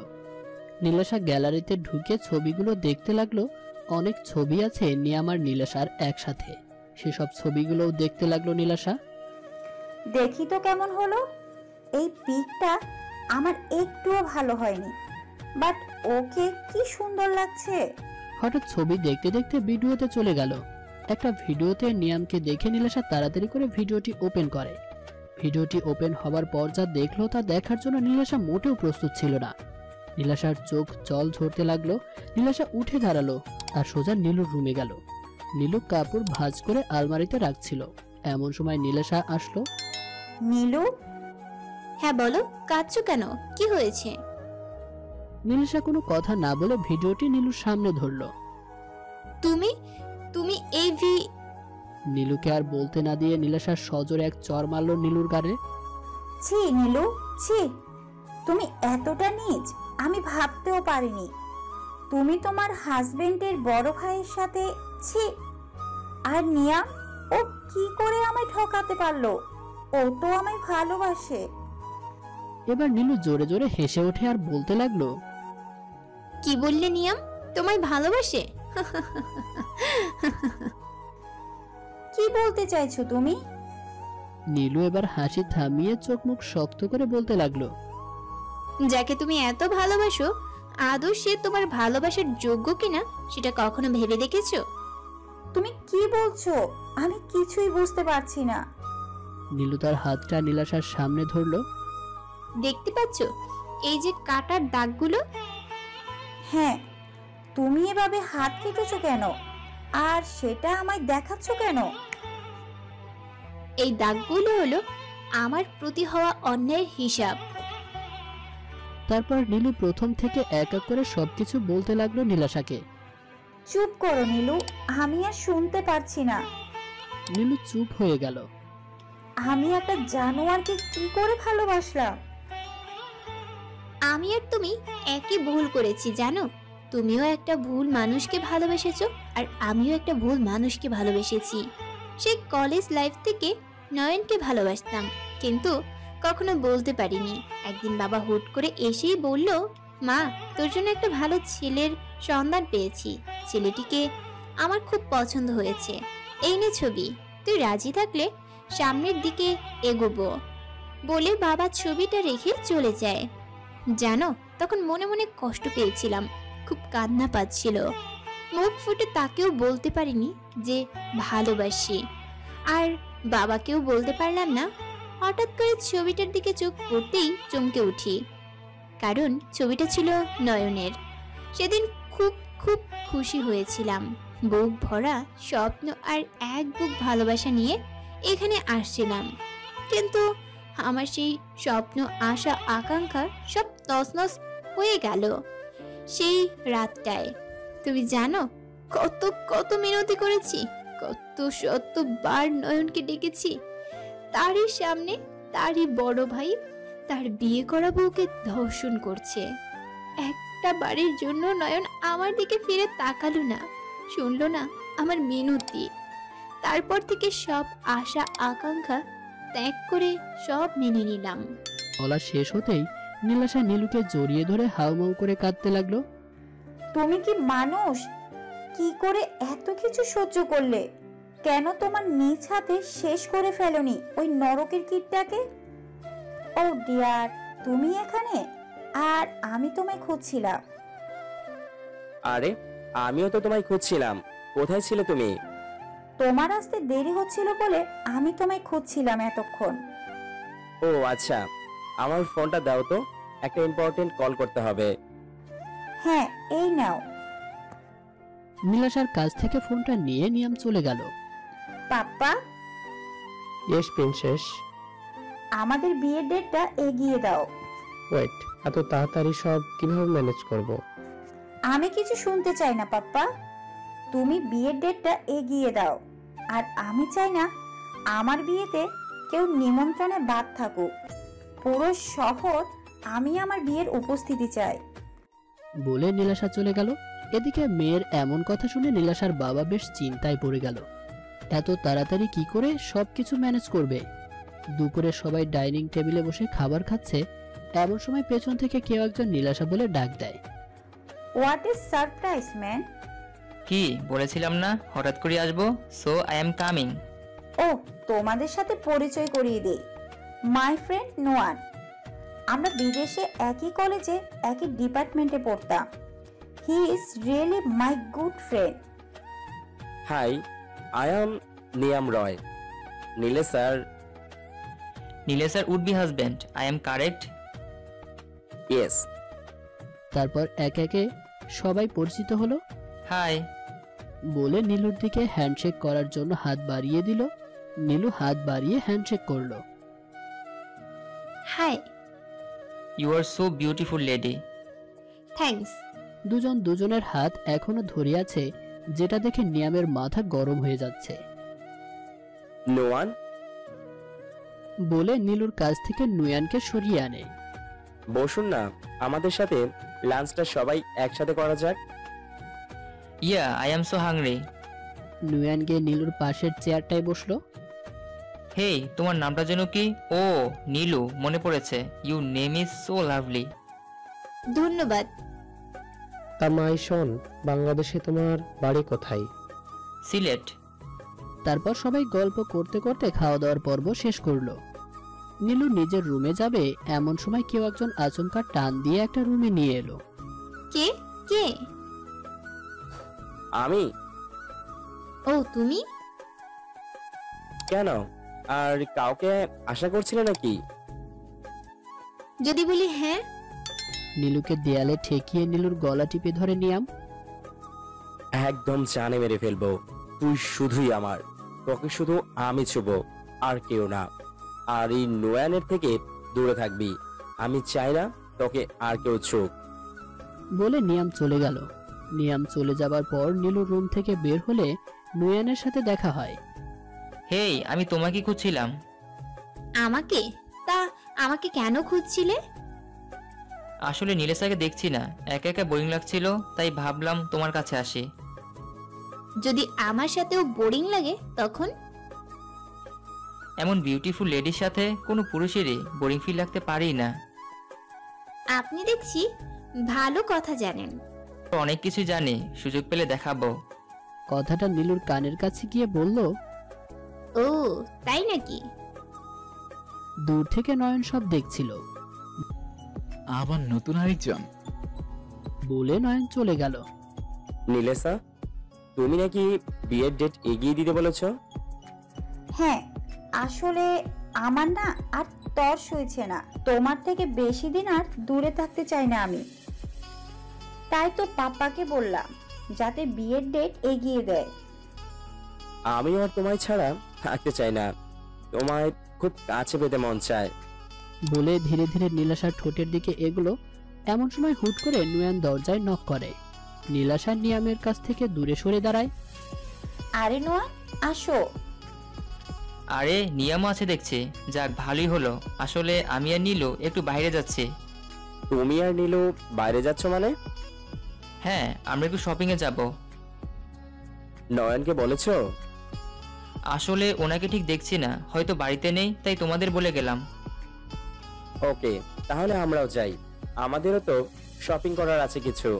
নীলেশা গ্যালারিতে ঢুকে ছবিগুলো দেখতে লাগলো। অনেক ছবি আছে নিয়াম আর নীলেশার একসাথে। সেসব ছবিগুলোও দেখতে লাগলো নীলেশা। দেখি তো কেমন হলো। এই পিকটা আমার একটুও ভালো হয়নি, বাট ওকে কি সুন্দর লাগছে। হঠাৎ ছবি দেখতে দেখতে ভিডিওতে চলে গেল। একটা ভিডিওতে নিয়ামকে দেখে নীলেশা তাড়াতাড়ি করে ভিডিওটি ওপেন করে। ভিডিওটি ওপেন হবার পর যা দেখলো তা দেখার জন্য নীলেশা মোটেও প্রস্তুত ছিল না। নীলেশার চোখ জল ঝরতে লাগলো। নীলেশা উঠে দাঁড়ালো আর সোজা নীলুর রুমে গেল। নীলু কাপড় ভাঁজ করে আলমারিতে রাখছিল। এমন সময় নীলেশা আসলো। নীলু, হ্যাঁ বলো, কাঁদছো কেন? কি হয়েছে? নীলেশা কোনো কথা না বলে ভিডিওটি নীলুর সামনে ধরলো। তুমি তুমি এই নীলুকে আর বলতে না দিয়ে নীলেশা সজোরে এক চড় মারলো নীলুর গালে। ছি নীলু, ছি, তুমি এতটা নীচ আমি ভাবতেও পারিনি। তুমি তোমার হাজবেন্ডের বড় ভাইয়ের সাথে, ছি। আর নিয়াম, ও কি করে আমায় ঠকাতে পারলো? ও তো আমায় ভালোবাসে। এবার নীলু জোরে জোরে হেসে ওঠে আর বলতে লাগলো, কি বললে নিয়াম? তোমায় ভালোবাসে? কি বলতে চাইছো তুমি? নীলু এবার হাসি থামিয়ে চোখ মুখ শক্ত করে বলতে লাগলো। যাকে তুমি এত ভালোবাসো, আদৌ সে তোমার ভালোবাসার যোগ্য কিনা সেটা কখনো ভেবে দেখেছো? তুমি কি বলছো? আমি কিছুই বুঝতে পারছি না। নীলু তার হাতটা নীলাশার সামনে ধরলো। দেখতে পাচ্ছ এই যে কাটার দাগগুলো? হ্যাঁ, তুমি এভাবে হাত কেটেছো কেন? আর সেটা আমায় দেখাচ্ছ কেন? এই দাগগুলো হলো আমার প্রতি হওয়া অন্যায়ের হিসাব। তারপর নীলু প্রথম থেকে এক এক করে সবকিছু বলতে লাগলো নীলাশাকে। চুপ করো নীলু, আমি আর শুনতে পারছি না। নীলু চুপ হয়ে গেল। আমি একটা জানোয়ারকে কি করে ভালোবাসলাম? আমি আর তুমি একই ভুল করেছি জানো। তুমিও একটা ভুল মানুষকে ভালোবেসেছো, আর আমিও একটা ভুল মানুষকে ভালোবেসেছি। সেই কলেজ লাইফ থেকে নয়নকে ভালোবাসতাম, কিন্তু কখনো বলতে পারিনি। একদিন বাবা হুট করে এসেই বলল, মা তোর জন্য একটা ভালো ছেলের সন্ধান পেয়েছি, ছেলেটিকে আমার খুব পছন্দ হয়েছে, এই নে ছবি, তুই রাজি থাকলে সামনের দিকে এগোবো। বলে বাবা ছবিটা রেখে চলে যায়। জানো, তখন মনে মনে কষ্ট পেয়েছিলাম, খুব কান্না পাচ্ছিল। মুখ ফুটে তাকেও বলতে পারিনি যে ভালোবাসি, আর বাবাকেও বলতে পারলাম না। হঠাৎ করে ছবিটার দিকে চোখ পড়তেই চমকে উঠি, কারণ ছবিটা ছিল নয়নের। সেদিন খুব খুব খুশি হয়েছিলাম। বুক ভরা স্বপ্ন আর এক বুক ভালোবাসা নিয়ে এখানে আসছিলাম, কিন্তু আমার সেই স্বপ্ন, আশা, আকাঙ্ক্ষা সব তছনছ হয়ে গেল সেই রাতটায়। তুমি জানো কত কত মিনতি করেছি, কত শতবার নয়নকে ডেকেছি। তারই সামনে তারই বড় ভাই তার বিয়ে করা বউকে ধর্ষণ করছে। একটা বারের জন্য নয়ন আমার দিকে ফিরে তাকালো না, শুনলো না আমার মিনতি। তারপর থেকে সব আশা আকাঙ্ক্ষা ত্যাগ করে সব মেনে নিলাম। বলা শেষ হতেই নীলাশা নীলুকে জড়িয়ে ধরে হাউমাউ করে কাঁদতে লাগলো। তুমি কি মানুষ? কি করে এত কিছু সহ্য করলে? কেন তোমার নিজ হাতে শেষ করে ফেলোনি ওই নরকের কীটটাকে? ও ডিয়ার, তুমি এখানে? আর আমি তোমায় খুঁজছিলাম। আরে আমিও তো তোমায় খুঁজছিলাম, কোথায় ছিলে তুমি? তোমার আসতে দেরি হচ্ছিল বলে আমি তোমায় খুঁজছিলাম এতক্ষণ। ও আচ্ছা, আমার ফোনটা দাও তো, একটা ইম্পর্টেন্ট কল করতে হবে। হ্যাঁ, এই নাও। নীলাশার কাছ থেকে ফোনটা নিয়ে নিয়াম চলে গেল। পাপ্পা, ইয়েস প্রিন্সেস। আমাদের বিয়ের ডেটটা এগিয়ে দাও। ওয়েট, এত তাড়াতাড়ি সব কিভাবে ম্যানেজ করব? আমি কিছু শুনতে চাই না পাপ্পা, তুমি বিয়ের ডেটটা এগিয়ে দাও। আর আমি চাই না আমার বিয়েতে কেউ নিমন্ত্রণে বাদ থাকুক। পুরো শহর আমি আমার বিয়ের উপস্থিতি চাই। বলে নীলাশা চলে গেল। এদিকে মেয়ের এমন কথা শুনে নীলাশার বাবা বেশ চিন্তায় পড়ে গেল। এত তাড়াতাড়ি কি করে সবকিছু ম্যানেজ করবে? দুপুরে সবাই ডাইনিং টেবিলে বসে খাবার খাচ্ছে, এমন সময় পেছন থেকে কেউ একজন নীলাশা বলে ডাক দেয়। What is surprise man? কি বলেছিলাম না হঠাৎ করে আসবো, সো আই এম কামিং। ও, তোমাদের সাথে পরিচয় করিয়ে দেই, মাই ফ্রেন্ড নোয়ান। আমরা বিদেশে একই কলেজে একই ডিপার্টমেন্টে পড়তাম। He is really my good friend. Hi, I am Niyam Roy. Nile sir. Nile sir would be husband, I am correct? Yes. তারপর এক একে সবাই পরিচিত হলো। হাই বলে নীলুর দিকে হ্যান্ডশেক করার জন্য হাত বাড়িয়ে দিল। নীলু হাত বাড়িয়ে হ্যান্ডশেক করলো। Hi. You are so beautiful lady. Thanks. দুজন দুজনের হাত এখনো ধরে আছে, যেটা দেখে নিয়ামের মাথা গরম হয়ে যাচ্ছে। নোয়ান। বলে নীলুর কাছ থেকে নুয়ানকে সরিয়ে আনে। বসুন না, আমাদের সাথে লাঞ্চটা সবাই একসাথে করা যাক। Yeah, I am so hungry. Nuyan গিয়ে নীলুর পাশের চেয়ারটায় বসলো। হেই, তোমার নামটা যেন কি? ও নীলু, মনে পড়েছে। You name is so lovely. ধন্যবাদ। তা মাই শোন, বাংলাদেশে তোমার বাড়ি কোথায়? সিলেট। তারপর সবাই গল্প করতে করতে খাওয়া দাওয়ার পর্ব শেষ করলো। নীলু নিজের রুমে যাবে এমন সময় কেউ একজন আচমকা টান দিয়ে একটা রুমে নিয়ে এলো। কে কে? আমি? ও তুমি? কেন, আর কাউকে আশা করছিলে নাকি? যদি বলি হ্যাঁ। নীলুকে দেয়ালে ঠেকিয়ে নীলুর গলা টিপে ধরে নিয়াম। একদম জানে মেরে ফেলবো, তুই শুধুই আমার, তোকে শুধু আমি ছুবো, আর কেউ না। আর এই নোয়ানের থেকে দূরে থাকবি, আমি চাই না তোকে আর কেউ ছুক। বলে নিয়াম চলে গেল। নিয়াম চলে যাবার পর নীলুর রুম থেকে বের হলে নুয়ানের সাথে দেখা হয়। হেই, আমি তোমাকে খুঁজছিলাম। আমাকে? তা আমাকে কেন খুঁজছিলে? আসলে নীলেশাকে দেখছি না, একা একা বোরিং লাগছিল, তাই ভাবলাম তোমার কাছে আসি। যদি আমার সাথেও বোরিং লাগে তখন? এমন বিউটিফুল লেডির সাথে কোনো পুরুষেরই বোরিং ফিল লাগতে পারেই না। আপনি দেখছি ভালো কথা জানেন। অনেক কিছু জানি, সুযোগ পেলে দেখাবো। কথাটা নীলুর কানের কাছে গিয়ে বলল। ও তাই নাকি? দূর থেকে নয়ন সব দেখছিল। আবার নতুন আরেকজন। বলে নয়ন চলে গেল। নীলেশা, তুমি নাকি বিয়ের ডেট এগিয়ে দিতে বলেছো? হ্যাঁ, আসলে আমার না আর তর্স হয়েছে না, তোমার থেকে বেশি দিন আর দূরে থাকতে চাই না আমি। তাই তো পাপ্পাকে বললাম যাতে বিয়ের ডেট এগিয়ে দেয়। আমিও আর তোমায় ছাড়া থাকতে চাই না, তোমায় খুব কাছে পেতে মন চায়। বলে ধীরে ধীরে নীলাশার ঠোঁটের দিকে এগুলো। এমন সময় হুট করে নুয়ান দরজায় নক করে। নীলাশা নিয়ামের কাছ থেকে দূরে সরে দাঁড়ায়। আরে নোয়া, আসো। আরে নিয়মও আছে দেখছি, যাক ভালোই হলো। আসলে আমি আর নীলু একটু বাইরে যাচ্ছি। তুমি আর নীলু বাইরে যাচ্ছ মানে? হ্যাঁ, আমরা একটু শপিং এ যাব। নয়নকে বলেছো? আসলে ওনাকে ঠিক দেখছি না, হয়তো বাড়িতে নেই, তাই তোমাদের বলে গেলাম। ওকে, তাহলে আমরাও যাই, আমাদেরও তো শপিং করার আছে কিছু।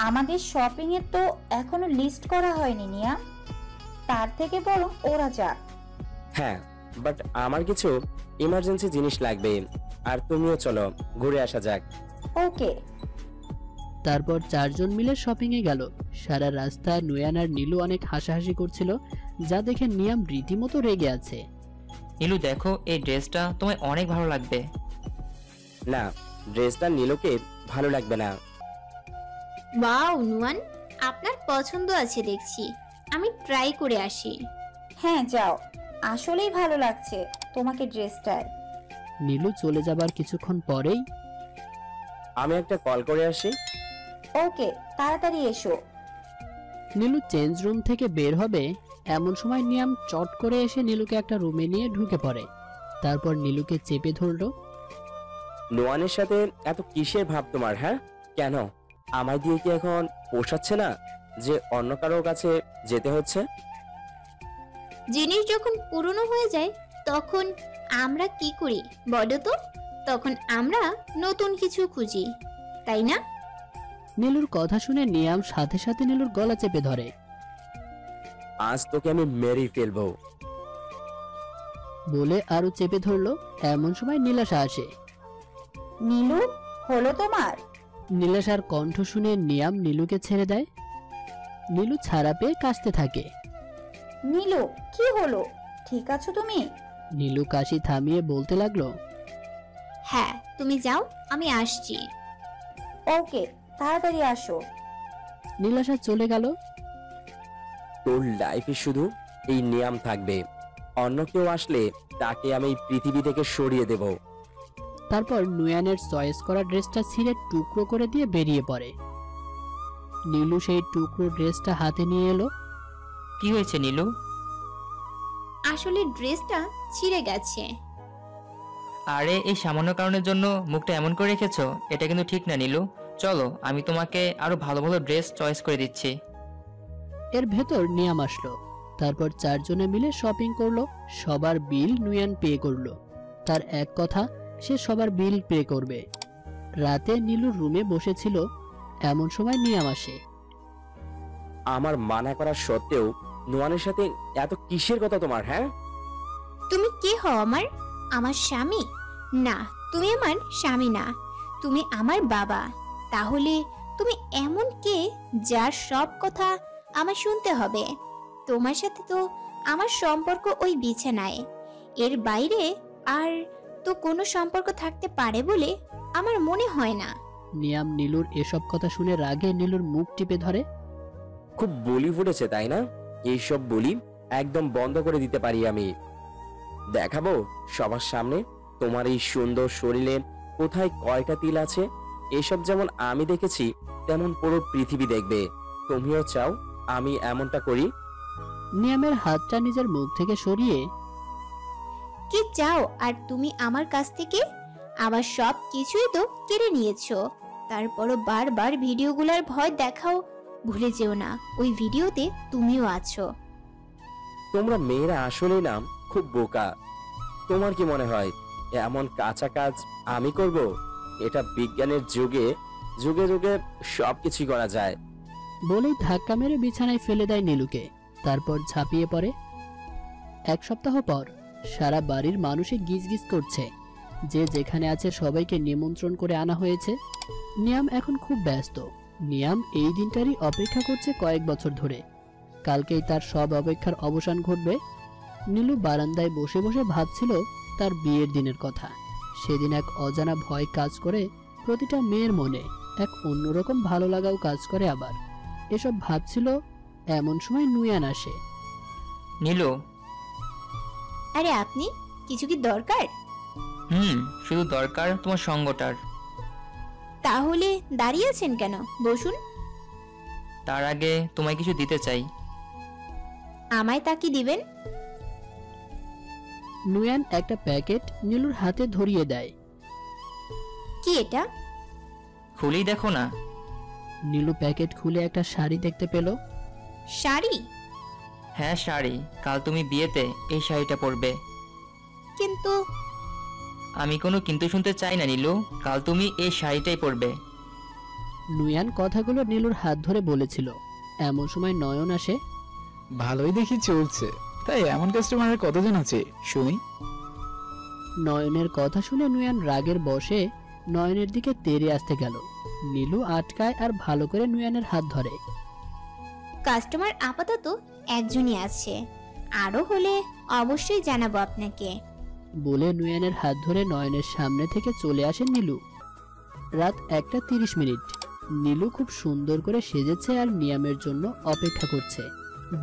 আমাদের শপিং এর তো এখনো লিস্ট করা হয়নি নিয়া, তার থেকে বরং ওরা যাক। হ্যাঁ, বাট আমার কিছু ইমার্জেন্সি জিনিস লাগবে, আর তুমিও চলো, ঘুরে আসা যাক। ওকে। তারপর চারজন মিলে শপিং এ গেল। সারা রাস্তায় নুয়ান আর নীলু অনেক হাসাহাসি করছিল, যা দেখে নিয়াম রীতিমতো রেগে আছে। নীলু দেখো, এই ড্রেসটা তোমায় অনেক ভালো লাগবে। না, ড্রেসটা নীলুকে ভালো লাগবে না। ওয়াও নুয়ান, আপনার পছন্দ আছে দেখছি, আমি ট্রাই করে আসি। হ্যাঁ যাও, আসলেই ভালো লাগছে তোমাকে ড্রেসটায়। নীলু চলে যাবার কিছুক্ষণ পরেই আমি একটা কল করে আসি। ওকে, তাড়াতাড়ি এসো। নীলু চেঞ্জ রুম থেকে বের হবে এমন সময় নিয়াম চট করে এসে নীলুকে একটা রুমে নিয়ে ঢুকে পড়ে। তারপর নীলুকে চেপে ধরলো। নোয়ানের সাথে এত কিসের ভাব তোমার? হ্যাঁ, কেন আমায় দিয়ে কি এখন পোষাচ্ছে না যে অন্য কারোর কাছে যেতে হচ্ছে? জিনিস যখন পুরনো হয়ে যায় তখন আমরা কি করি বলো তো? তখন আমরা নতুন কিছু খুঁজি, তাই না? নীলুর কথা শুনে নিয়াম সাথে সাথে নীলুর গলা চেপে ধরে। আজ তোকে আমি মেরেই ফেলবো। বলে আরো চেপে ধরলো। এমন সময় নীলাশা আসে। নীলু, হলো তোমার? নীলাশার কণ্ঠ শুনে নিয়াম নীলুকে ছেড়ে দেয়। নীলু ছাড়া পেয়ে কাশতে থাকে। নীলু, কি হলো? ঠিক আছো তুমি? নীলু কাশি থামিয়ে বলতে লাগলো। হ্যাঁ, তুমি যাও, আমি আসছি। ওকে, তাড়াতাড়ি আসো। নীলাশা চলে গেল। তোর লাইফে শুধু এই নিয়ম থাকবে, অন্য কেউ আসলে তাকে আমি এই পৃথিবী থেকে সরিয়ে দেব। তারপর নুয়ানের চয়েস করা ড্রেসটা ছিঁড়ে টুকরো করে দিয়ে বেরিয়ে পড়ে। নীলু সেই টুকরো ড্রেসটা হাতে নিয়ে এলো। কি হয়েছে নীলু? আসলে ড্রেসটা ছিঁড়ে গেছে। আরে এই সামান্য কারণের জন্য মুখটা এমন করে রেখেছো, এটা কিন্তু ঠিক না নীলু। চলো, আমি তোমাকে আরো ভালো ভালো ড্রেস চয়েস করে দিচ্ছি। এর ভেতর নিয়াম আসলো। তারপর চারজনে মিলে শপিং করলো। সবার বিল নুয়ান পে করলো। তার এক কথা, সে সবার বিল পে করবে। রাতে নীলুর রুমে বসেছিল, এমন সময় নিয়াম আসে। আমার মানা করা সত্ত্বেও নোয়ানের সাথে এত কিসের কথা তোমার, হ্যাঁ? তুমি কে হও আমার? আমার স্বামী? না, তুমি আমার স্বামী না, তুমি আমার বাবা। তাহলে তুমি এমন কে যার সব কথা আমার শুনতে হবে? তোমার সাথে তো আমার সম্পর্ক ওই বিছানায়, এর বাইরে আর তো কোনো সম্পর্ক থাকতে পারে বলে আমার মনে হয় না। নিয়াম নীলুর এসব কথা শুনে রাগে নীলুর মুখ টিপে ধরে। খুব বলি ফুটেছে তাই না? এইসব বলি একদম বন্ধ করে দিতে পারি আমি। দেখাবো সবার সামনে তোমার এই সুন্দর শরীরে কোথায় কয়টা তিল আছে। এসব যেমন আমি দেখেছি তেমন পুরো পৃথিবী দেখবে। তুমিও চাও আমি এমনটা করি? নিয়ামের হাতটা নিজের মুখ থেকে সরিয়ে, কি চাও আর তুমি আমার কাছ থেকে? আমার সব কিছুই তো কেড়ে নিয়েছো। তারপরও বারবার ভিডিওগুলোর ভয় দেখাও, ভুলে যেও না ওই ভিডিওতে তুমিও আছো। তোমরা মেয়েরা আসলেই না খুব বোকা। তোমার কি মনে হয় এমন কাঁচা কাজ আমি করব? এটা বিজ্ঞানের যুগে যুগে যুগে সবকিছু করা যায়। বলেই ধাক্কা মেরে বিছানায় ফেলে দেয় নীলুকে, তারপর ঝাঁপিয়ে পড়ে। এক সপ্তাহ পর সারা বাড়ির মানুষই গিজগিজ করছে, যে যেখানে আছে সবাইকে নিমন্ত্রণ করে আনা হয়েছে। নিয়াম এখন খুব ব্যস্ত। নিয়াম এই দিনটারই অপেক্ষা করছে কয়েক বছর ধরে। কালকেই তার সব অপেক্ষার অবসান ঘটবে। নীলু বারান্দায় বসে বসে ভাবছিল তার বিয়ের দিনের কথা। সেদিন এক অজানা ভয় কাজ করে প্রতিটা মেয়ের মনে, এক অন্যরকম ভালো লাগাও কাজ করে। আবার এসব ভাবছিল এমন সময় নুয়ান আসে। নীলু। আরে আপনি, কিছু কি দরকার? শুধু দরকার তোমার সঙ্গটার। তাহলে দাঁড়িয়ে আছেন কেন? বসুন। তার আগে তোমায় কিছু দিতে চাই। আমায় তা কি দিবেন? নুয়ান একটা প্যাকেট নীলুর হাতে ধরিয়ে দেয়। কি এটা? খুলেই দেখো না। নীলু প্যাকেট খুলে একটা শাড়ি দেখতে পেল। শাড়ি? হ্যাঁ শাড়ি, কাল তুমি বিয়েতে এই শাড়িটা পরবে। কিন্তু আমি কোনো কিন্তু শুনতে চাই না নীলু, কাল তুমি এই শাড়িটাই পরবে। নুয়ান কথাগুলো নীলুর হাত ধরে বলেছিল। এমন সময় নয়ন আসে। ভালোই দেখি চলছে, তাই এমন কাস্টমারের কতজন আছে শুনি। নয়নের কথা শুনে নুয়ান রাগের বশে নয়নের দিকে তেড়ে আসতে গেল। নীলু আটকায় আর ভালো করে নুয়ানের হাত ধরে। কাস্টমার আপাতত একজনই আছে, আরো হলে অবশ্যই জানাবো আপনাকে। বলে নুয়ানের হাত ধরে নয়নের সামনে থেকে চলে আসে নীলু। রাত 1:30। নীলু খুব সুন্দর করে সেজেছে আর নিয়ামের জন্য অপেক্ষা করছে।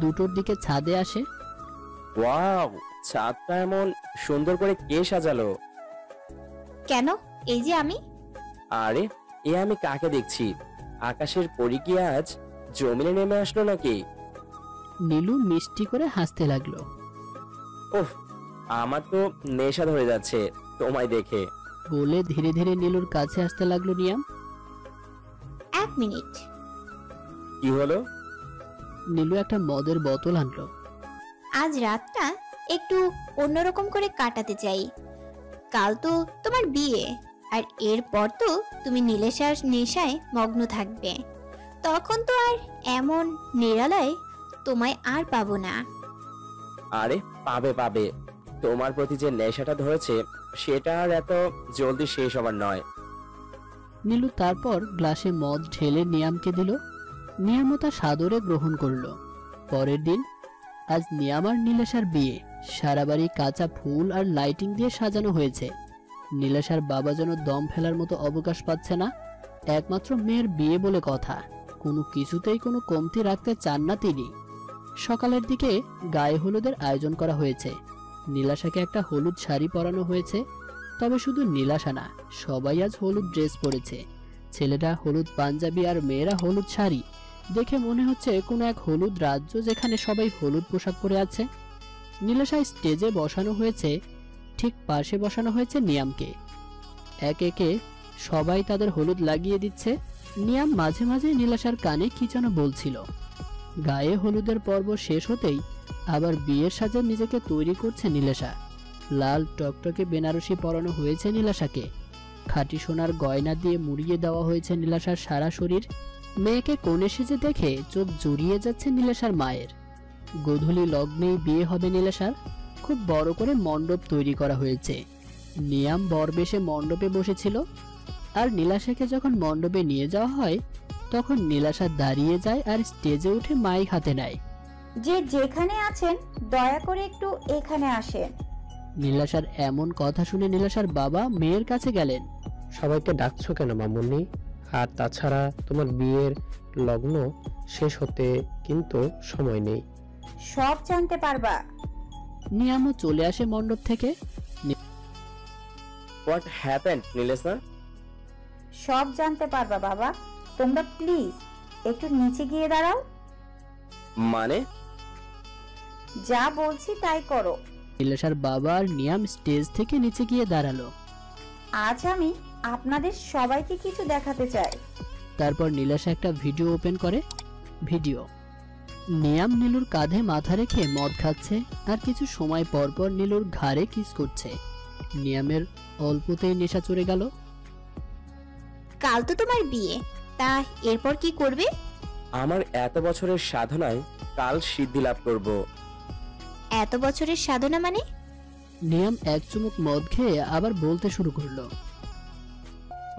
2টোর দিকে ছাদে আসে। ওয়াও, ছাদটা এমন সুন্দর করে কে সাজালো? কেন, এই যে আমি। আরে এ আমি কাকে দেখছি? আকাশের পরী কি আজ জমিনে নেমে আসলো নাকি? নীলু মিষ্টি করে হাসতে লাগলো। ওহ, আমার তো নেশা ধরে যাচ্ছে তোমায় দেখে। বলে ধীরে ধীরে নীলুর কাছে আসতে লাগলো নিয়াম। 1 মিনিট। কি হলো? নীলু একটা মদের বোতল আনলো। আজ রাতটা একটু অন্যরকম করে কাটাতে চাই। কাল তো তোমার বিয়ে, আর এরপর তো তুমি নীলেশার নেশায় মগ্ন থাকবে। তখন তো আর এমন নিরালায় তোমায় আর পাবো না। আরে পাবে পাবে, তোমার প্রতি যে নেশাটা ধরেছে সেটা আর এত জলদি শেষ হবার নয়। নীলু তারপর গ্লাসে মদ ঢেলে নিয়ামকে দিল। নিয়ামও তা সাদরে গ্রহণ করলো। পরের দিন, আজ নিয়াম আর নীলেশার বিয়ে। সারা বাড়ি কাঁচা ফুল আর লাইটিং দিয়ে সাজানো হয়েছে। নীলেশার বাবা যেন দম ফেলার মতো অবকাশ পাচ্ছে না। একমাত্র মেয়ের বিয়ে বলে কথা, কোনো কিছুতেই কোনো কমতি রাখতে চান না তিনি। সকালের দিকে গায়ে হলুদের আয়োজন করা হয়েছে। নীলাশাকে একটা হলুদ শাড়ি পরানো হয়েছে। তবে শুধু নীলাশা না, সবাই আজ হলুদ ড্রেস পরেছে। ছেলেরা হলুদ পাঞ্জাবি আর মেয়েরা হলুদ শাড়ি। দেখে মনে হচ্ছে কোনো এক হলুদ রাজ্য যেখানে সবাই হলুদ পোশাক পরে আছে। নীলাশা স্টেজে বসানো হয়েছে, ঠিক পাশে বসানো হয়েছে নিয়ামকে। এক একে সবাই তাদের হলুদ লাগিয়ে দিচ্ছে। নিয়াম মাঝে মাঝে নীলাশার কানে কি যেন বলছিল। গায়ে হলুদের পর্ব শেষ হতেই আবার বিয়ের সাজে নিজেকে তৈরি করছে নীলাশা। লাল টকটকে বেনারসি পরানো হয়েছে নীলাশাকে। খাঁটি সোনার গয়না দিয়ে মুড়িয়ে দেওয়া হয়েছে নীলাশার সারা শরীর। মেয়েকে কোণে সেজে দেখে চোখ জুড়িয়ে যাচ্ছে নীলাশার মায়ের। গোধূলি লগ্নেই বিয়ে হবে নীলেশার। খুব বড় করে মণ্ডপ তৈরি করা হয়েছে। নিয়াম বরবেশে মণ্ডপে বসেছিল, আর নীলাশাকে যখন মণ্ডপে নিয়ে যাওয়া হয় তখন নীলাশা দাঁড়িয়ে যায় আর স্টেজে উঠে মাইক হাতে নেয়। যে যেখানে আছেন দয়া করে একটু এখানে আসেন। নীলাশার এমন কথা শুনে নীলাশার বাবা মেয়ের কাছে গেলেন। সবাইকে ডাকছো কেন মামুনি? আর তাছাড়া তোমার বিয়ের লগ্ন শেষ হতে কিন্তু সময় নেই। সব জানতে পারবা। নিয়ামও চলে আসে মণ্ডপ থেকে। What happened Nilesha? সব জানতে পারবা বাবা। তোমরা প্লিজ একটু নিচে গিয়ে দাঁড়াও। মানে? যা বলছি তাই করো। নীলাশার বাবা আর নিয়াম স্টেজ থেকে নিচে গিয়ে দাঁড়ালো। আজ আমি আপনাদের সবাইকে কিছু দেখাতে চাই। তারপর নীলাশা একটা ভিডিও ওপেন করে। ভিডিও, নিয়াম নীলুর কাঁধে মাথা রেখে মদ খাচ্ছে আর কিছু সময় পর পর নীলুর ঘাড়ে কিস করছে। নিয়ামের অল্পতেই নেশা চড়ে গেল। কাল তো তোমার বিয়ে, তা এরপর কি করবে? আমার এত বছরের সাধনায় কাল সিদ্ধি লাভ করব। এত বছরের সাধনা মানে? নিয়াম এক চুমুক মদ খেয়ে আবার বলতে শুরু করলো।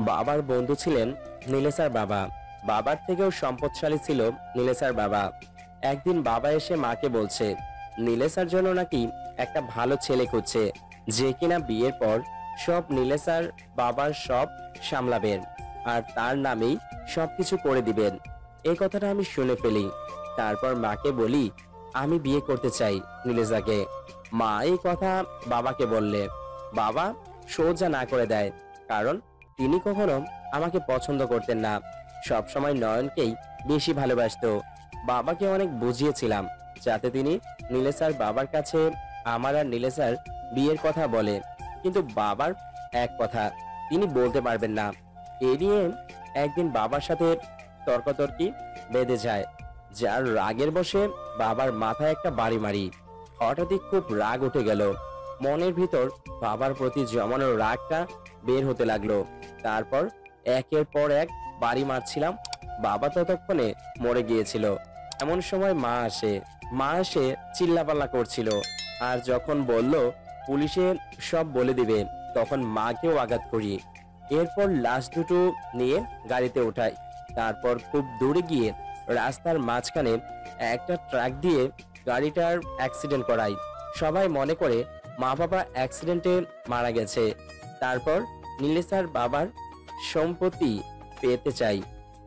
বাবার বন্ধু ছিলেন নীলেশার বাবা। বাবার থেকেও সম্পদশালী ছিল নীলেশার বাবা। একদিন বাবা এসে মাকে বলছে নীলেশার জন্য নাকি একটা ভালো ছেলে খুঁজছে, যে কিনা বিয়ের পর সব নীলেশার বাবার সব সামলাবেন আর তার নামেই সবকিছু করে দিবেন। এই কথাটা আমি শুনে ফেলি। তারপর মাকে বলি আমি বিয়ে করতে চাই নীলেশাকে। মা এই কথা বাবাকে বললে বাবা সোজা না করে দেয়, কারণ তিনি কখনো আমাকে পছন্দ করতেন না, সব সময় নয়নকেই বেশি ভালোবাসতো। বাবাকে অনেক বুঝিয়েছিলাম যাতে তিনি নীলেশার বাবার কাছে আমার আর নীলেশার বিয়ের কথা বলে, কিন্তু বাবার এক কথা তিনি বলতে পারবেন না। এ নিয়ে একদিন বাবার সাথে তর্কাতর্কি বেঁধে যায়, যার রাগের বসে বাবার মাথায় একটা বাড়ি মারি। হঠাৎই খুব রাগ উঠে গেল। মনের ভিতর বাবার প্রতি জমানো রাগটা বের হতে লাগলো। তারপর একের পর এক বাড়ি মারছিলাম। বাবা ততক্ষণে মরে গিয়েছিল। এমন সময় মা এসে চিল্লাপাল্লা করছিল, আর যখন বলল পুলিশে সব বলে দিবে তখন মাকেও আঘাত করি। এরপর লাশ দুটো নিয়ে গাড়িতে ওঠাই। তারপর খুব দূরে গিয়ে রাস্তার মাঝখানে একটা ট্রাক দিয়ে গাড়িটার অ্যাক্সিডেন্ট করাই। সবাই মনে করে মা বাবা অ্যাক্সিডেন্টে মারা গেছে। তারপর নীলেশার বাবার সম্পত্তি পেতে চাই।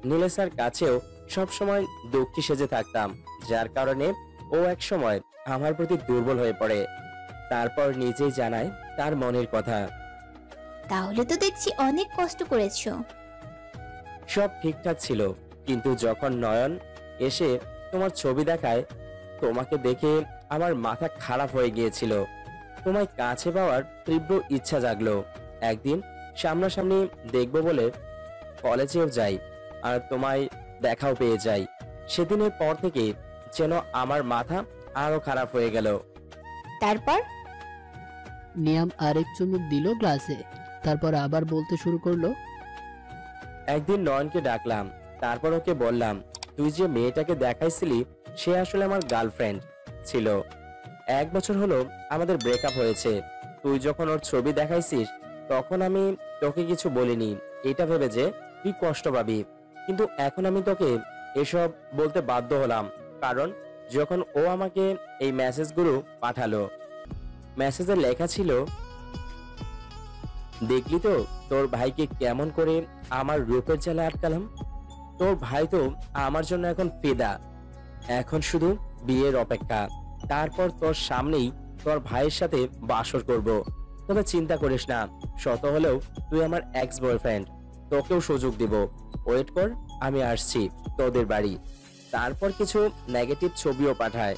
নীলেশার কাছেও সবসময় দুঃখী সেজে থাকতাম, যার কারণে ও এক সময় আমার প্রতি দুর্বল হয়ে পড়ে। তারপর নিজেই জানায় তার মনের কথা। তাহলে তো দেখছি অনেক কষ্ট করেছো। সব ঠিকঠাক ছিল, কিন্তু যখন নয়ন এসে তোমার ছবি দেখায়, তোমাকে দেখে আমার মাথা খারাপ হয়ে গিয়েছিল। তোমায় কাছে পাওয়ার তীব্র ইচ্ছা জাগলো। একদিন সামনাসামনি দেখবো বলে কলেজেও যাই, আর তোমায় দেখাও পেয়ে যাই। সেদিনের পর থেকে যেন আমার মাথা আরো খারাপ হয়ে গেল। তারপর? নিয়াম আরেক চুমুক দিল গ্লাসে। তারপর আবার বলতে শুরু করলো। একদিন নয়নকে ডাকলাম, তারপর ওকে বললাম তুই যে মেয়েটাকে দেখাইছিলি সে আসলে আমার গার্লফ্রেন্ড ছিল। 1 বছর হলো আমাদের ব্রেকআপ হয়েছে। তুই যখন ওর ছবি দেখাইছিস তখন আমি তোকে কিছু বলিনি, এটা ভেবে যে তুই কষ্ট পাবি, কিন্তু এখন আমি তোকে এসব বলতে বাধ্য হলাম, কারণ যখন ও আমাকে এই মেসেজগুলো পাঠালো, মেসেজে লেখা ছিল দেখলি তো তোর ভাইকে কেমন করে আমার রূপের জালে আটকালাম। তোর ভাই তো আমার জন্য এখন ফিদা, এখন শুধু বিয়ের অপেক্ষা। তারপর তোর সামনেই তোর ভাইয়ের সাথে বাসর করব। তবে চিন্তা করিস না, শত হলেও তুই আমার এক্স বয়ফ্রেন্ড, তোকেও সুযোগ দিব। ওয়েট কর, আমি আসছি তোদের বাড়ি। তারপর কিছু নেগেটিভ ছবিও পাঠায়।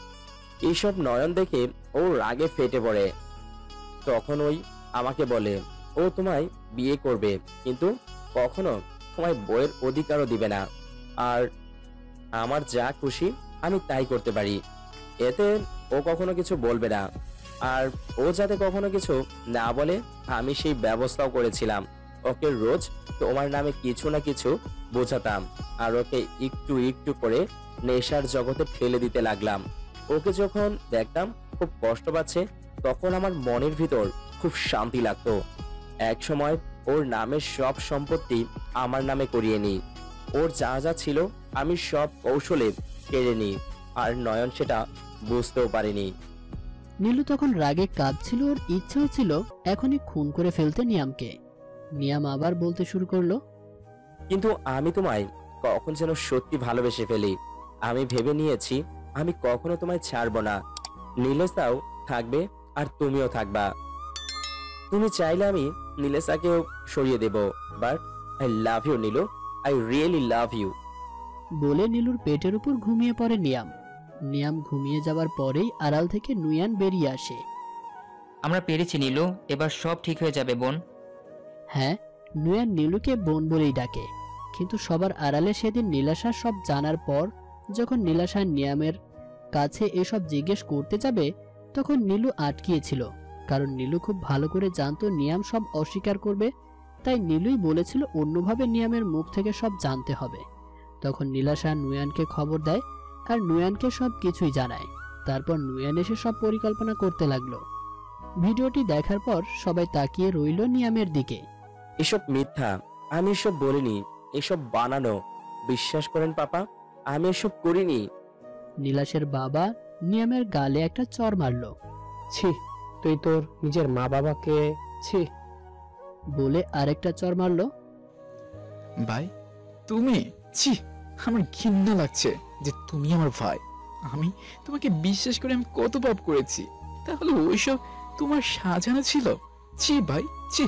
এইসব নয়ন দেখে ও রাগে ফেটে পড়ে। তখন ওই আমাকে বলে ও তোমায় বিয়ে করবে, কিন্তু কখনো তোমায় বইয়ের অধিকারও দিবে না, আর আমার যা খুশি আমি তাই করতে পারি, এতে ও কখনো কিছু বলবে না। আর ও যাতে কখনো কিছু না বলে আমি সেই ব্যবস্থাও করেছিলাম। ওকে রোজ তোমার নামে কিছু না কিছু বোঝাতাম, আর ওকে একটু একটু করে নেশার জগতে ঠেলে দিতে লাগলাম। ওকে যখন দেখতাম খুব কষ্ট পাচ্ছে, তখন আমার মনের ভিতর খুব শান্তি লাগতো। এক সময় ওর নামের সব সম্পত্তি আমার নামে করিয়ে নিই। ওর যা যা ছিল আমি সব কৌশলে কেড়ে নিই, আর নয়ন সেটা বুঝতেও পারেনি। নীলু তখন রাগে কাঁপছিল। ওর ইচ্ছে হচ্ছিল এখনই খুন করে ফেলতে নিয়ামকে। নিয়াম আবার বলতে শুরু করলো, কিন্তু আমি তোমায় কখন যেন সত্যি ভালোবেসে ফেলি। আমি ভেবে নিয়েছি আমি কখনো তোমায় ছাড়বো না। নীলেশাও থাকবে আর তুমিও থাকবা। তুমি চাইলে আমি নীলেশাকেও সরিয়ে দেব, but I love you Nilu, I really love you. বলে নীলুর পেটের উপর ঘুমিয়ে পড়ে নিয়াম। নিয়াম ঘুমিয়ে যাওয়ার পরেই আড়াল থেকে নুয়ান বেরিয়ে আসে। আমরা পেরেছি নীলু, এবার সব ঠিক হয়ে যাবে বোন। হ্যাঁ, নুয়ান নীলুকে বোন বলেই ডাকে। কিন্তু সবার আড়ালে সেদিন নীলাশা সব জানার পর যখন নীলাশা নিয়ামের কাছে এসব জিজ্ঞেস করতে যাবে, তখন নীলু আটকিয়েছিল। কারণ নীলু খুব ভালো করে জানতো নিয়াম সব অস্বীকার করবে, তাই নীলুই বলেছিল অন্যভাবে নিয়ামের মুখ থেকে সব জানতে হবে। তখন নীলাশা নুয়ানকে খবর দেয় আর নুয়ানকে সব কিছুই জানায়। তারপর নুয়ান এসে সব পরিকল্পনা করতে লাগলো। ভিডিওটি দেখার পর সবাই তাকিয়ে রইল নিয়ামের দিকে। এসব মিথ্যা, আমি এসব বলিনি, এসব বানানো। বিশ্বাস করেন পাপা, আমি এসব করিনি। নীলাশের বাবা নিয়ামের গালে একটা চড় মারল। ছি, তুই তোর নিজের মা বাবাকে ছি বলে আরেকটা চড় মারল। ভাই তুমি, ছি, আমার ঘৃণা লাগছে যে তুমি আমার ভাই। আমি তোমাকে বিশ্বাস করে আমি কত পাপ করেছি, তাহলে ওইসব তোমার সাজানো ছিল? ছি ভাই, ছি।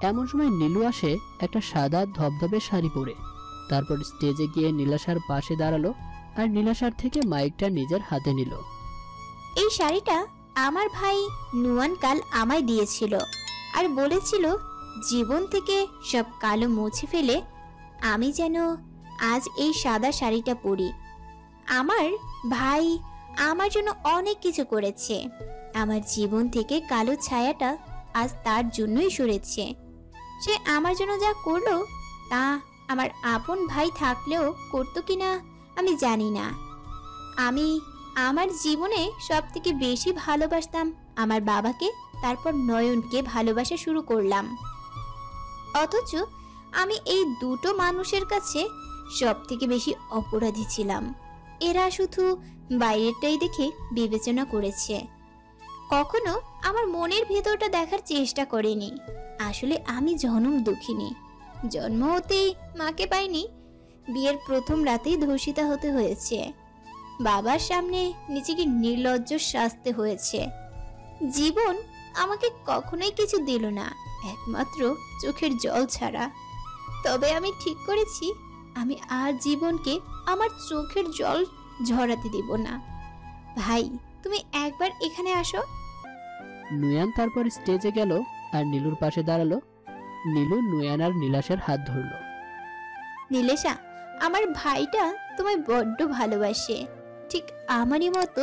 এমন সময় নীলু আসে একটা সাদা ধবধবে শাড়ি পরে। তারপর স্টেজে গিয়ে নীলাশার পাশে দাঁড়ালো আর নীলাশার থেকে মাইকটা নিজের হাতে নিল। এই শাড়িটা আমার ভাই নুয়ান কাল আমায় দিয়েছিল আর বলেছিল জীবন থেকে সব কালো মুছে ফেলে আমি যেন আজ এই সাদা শাড়িটা পরি। আমার ভাই আমার জন্য অনেক কিছু করেছে। আমার জীবন থেকে কালো ছায়াটা আজ তার জন্যই সরেছে। সে আমার জন্য যা করলো তা আমার আপন ভাই থাকলেও করতো কিনা আমি জানি না। আমি আমার জীবনে সব থেকে বেশি ভালোবাসতাম আমার বাবাকে, তারপর নয়নকে ভালোবাসা শুরু করলাম। অথচ আমি এই দুটো মানুষের কাছে সব থেকে বেশি অপরাধী ছিলাম। এরা শুধু বাইরেরটাই দেখে বিবেচনা করেছে, কখনো আমার মনের ভেতরটা দেখার চেষ্টা করেনি। আসলে আমি জনম দুঃখিনী। জন্ম হতেই মাকে পাইনি, বিয়ের প্রথম রাতেই ধর্ষিতা হতে হয়েছে, বাবার সামনে নিজেকে নির্লজ্জ শাস্তি হয়েছে। জীবন আমাকে কখনোই কিছু দিল না, একমাত্র চোখের জল ছাড়া। তবে আমি ঠিক করেছি আমি আর জীবনকে আমার চোখের জল ঝরাতে দিব না। ভাই, তুমি একবার এখানে আসো। নুয়ান তারপর স্টেজে গেল আর নীলুর পাশে দাঁড়ালো। নীলু নুয়ান আর নীলাশের হাত ধরল। নীলেশা, আমার ভাইটা তোমায় বড্ড ভালোবাসে, ঠিক আমারই মতো।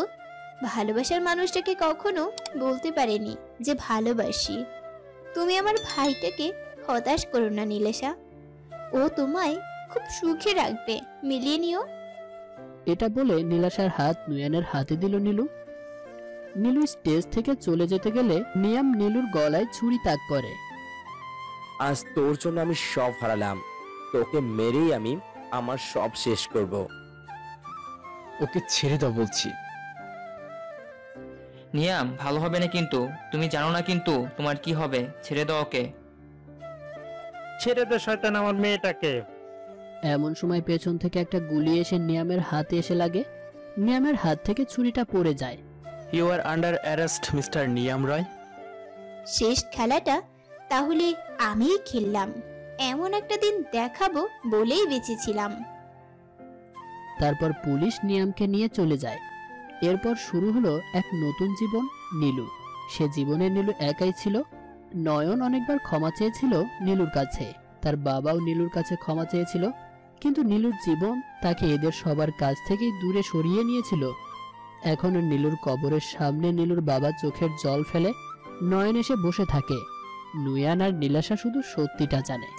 ভালোবাসার মানুষটাকে কখনো বলতে পারেনি যে ভালোবাসি। তুমি আমার ভাইটাকে হতাশ করো না নীলেশা, ও তোমায় খুব সুখে রাখবে, মিলিয়ে নিও। এটা বলে নীলাশার হাত নুয়ানের হাতে দিল নীলু। নীলু স্টেজ থেকে চলে যেতে গেলে নিয়াম নীলুর গলায় ছুরি তাক করে। আজ তোর জন্য আমি সব হারালাম, তোকে মেরেই আমি আমার সব শেষ করব। ওকে ছেড়ে দাও বলছি। নিয়াম, ভালো হবে না কিন্তু, তুমি জানো না কিন্তু তোমার কি হবে। ছেড়ে দাও ওকে। ছেড়ে দে শয়তান আমার মেয়েটাকে। এমন সময় পেছন থেকে একটা গুলি এসে নিয়ামের হাতে এসে লাগে। নিয়ামের হাত থেকে ছুরিটা পড়ে যায়। You are under arrest mister Niyam Roy. শেষ খেলাটা তাহলে আমিই খেললাম। এমন একটা দিন দেখাবো বলেই বেঁচেছিলাম। তারপর পুলিশ নিয়ামকে নিয়ে চলে যায়। এরপর শুরু হলো এক নতুন জীবন, নীলু। সে জীবনে নীলু একাই ছিল। নয়ন অনেকবার ক্ষমা চেয়েছিল নীলুর কাছে, তার বাবাও নীলুর কাছে ক্ষমা চেয়েছিল, কিন্তু নীলুর জীবন তাকে এদের সবার কাছ থেকেই দূরে সরিয়ে নিয়েছিল। এখনো নীলুর কবরের সামনে নীলুর বাবা চোখের জল ফেলে নয়ন এসে বসে থাকে। নুয়ান আর নীলাশা শুধু সত্যিটা জানে।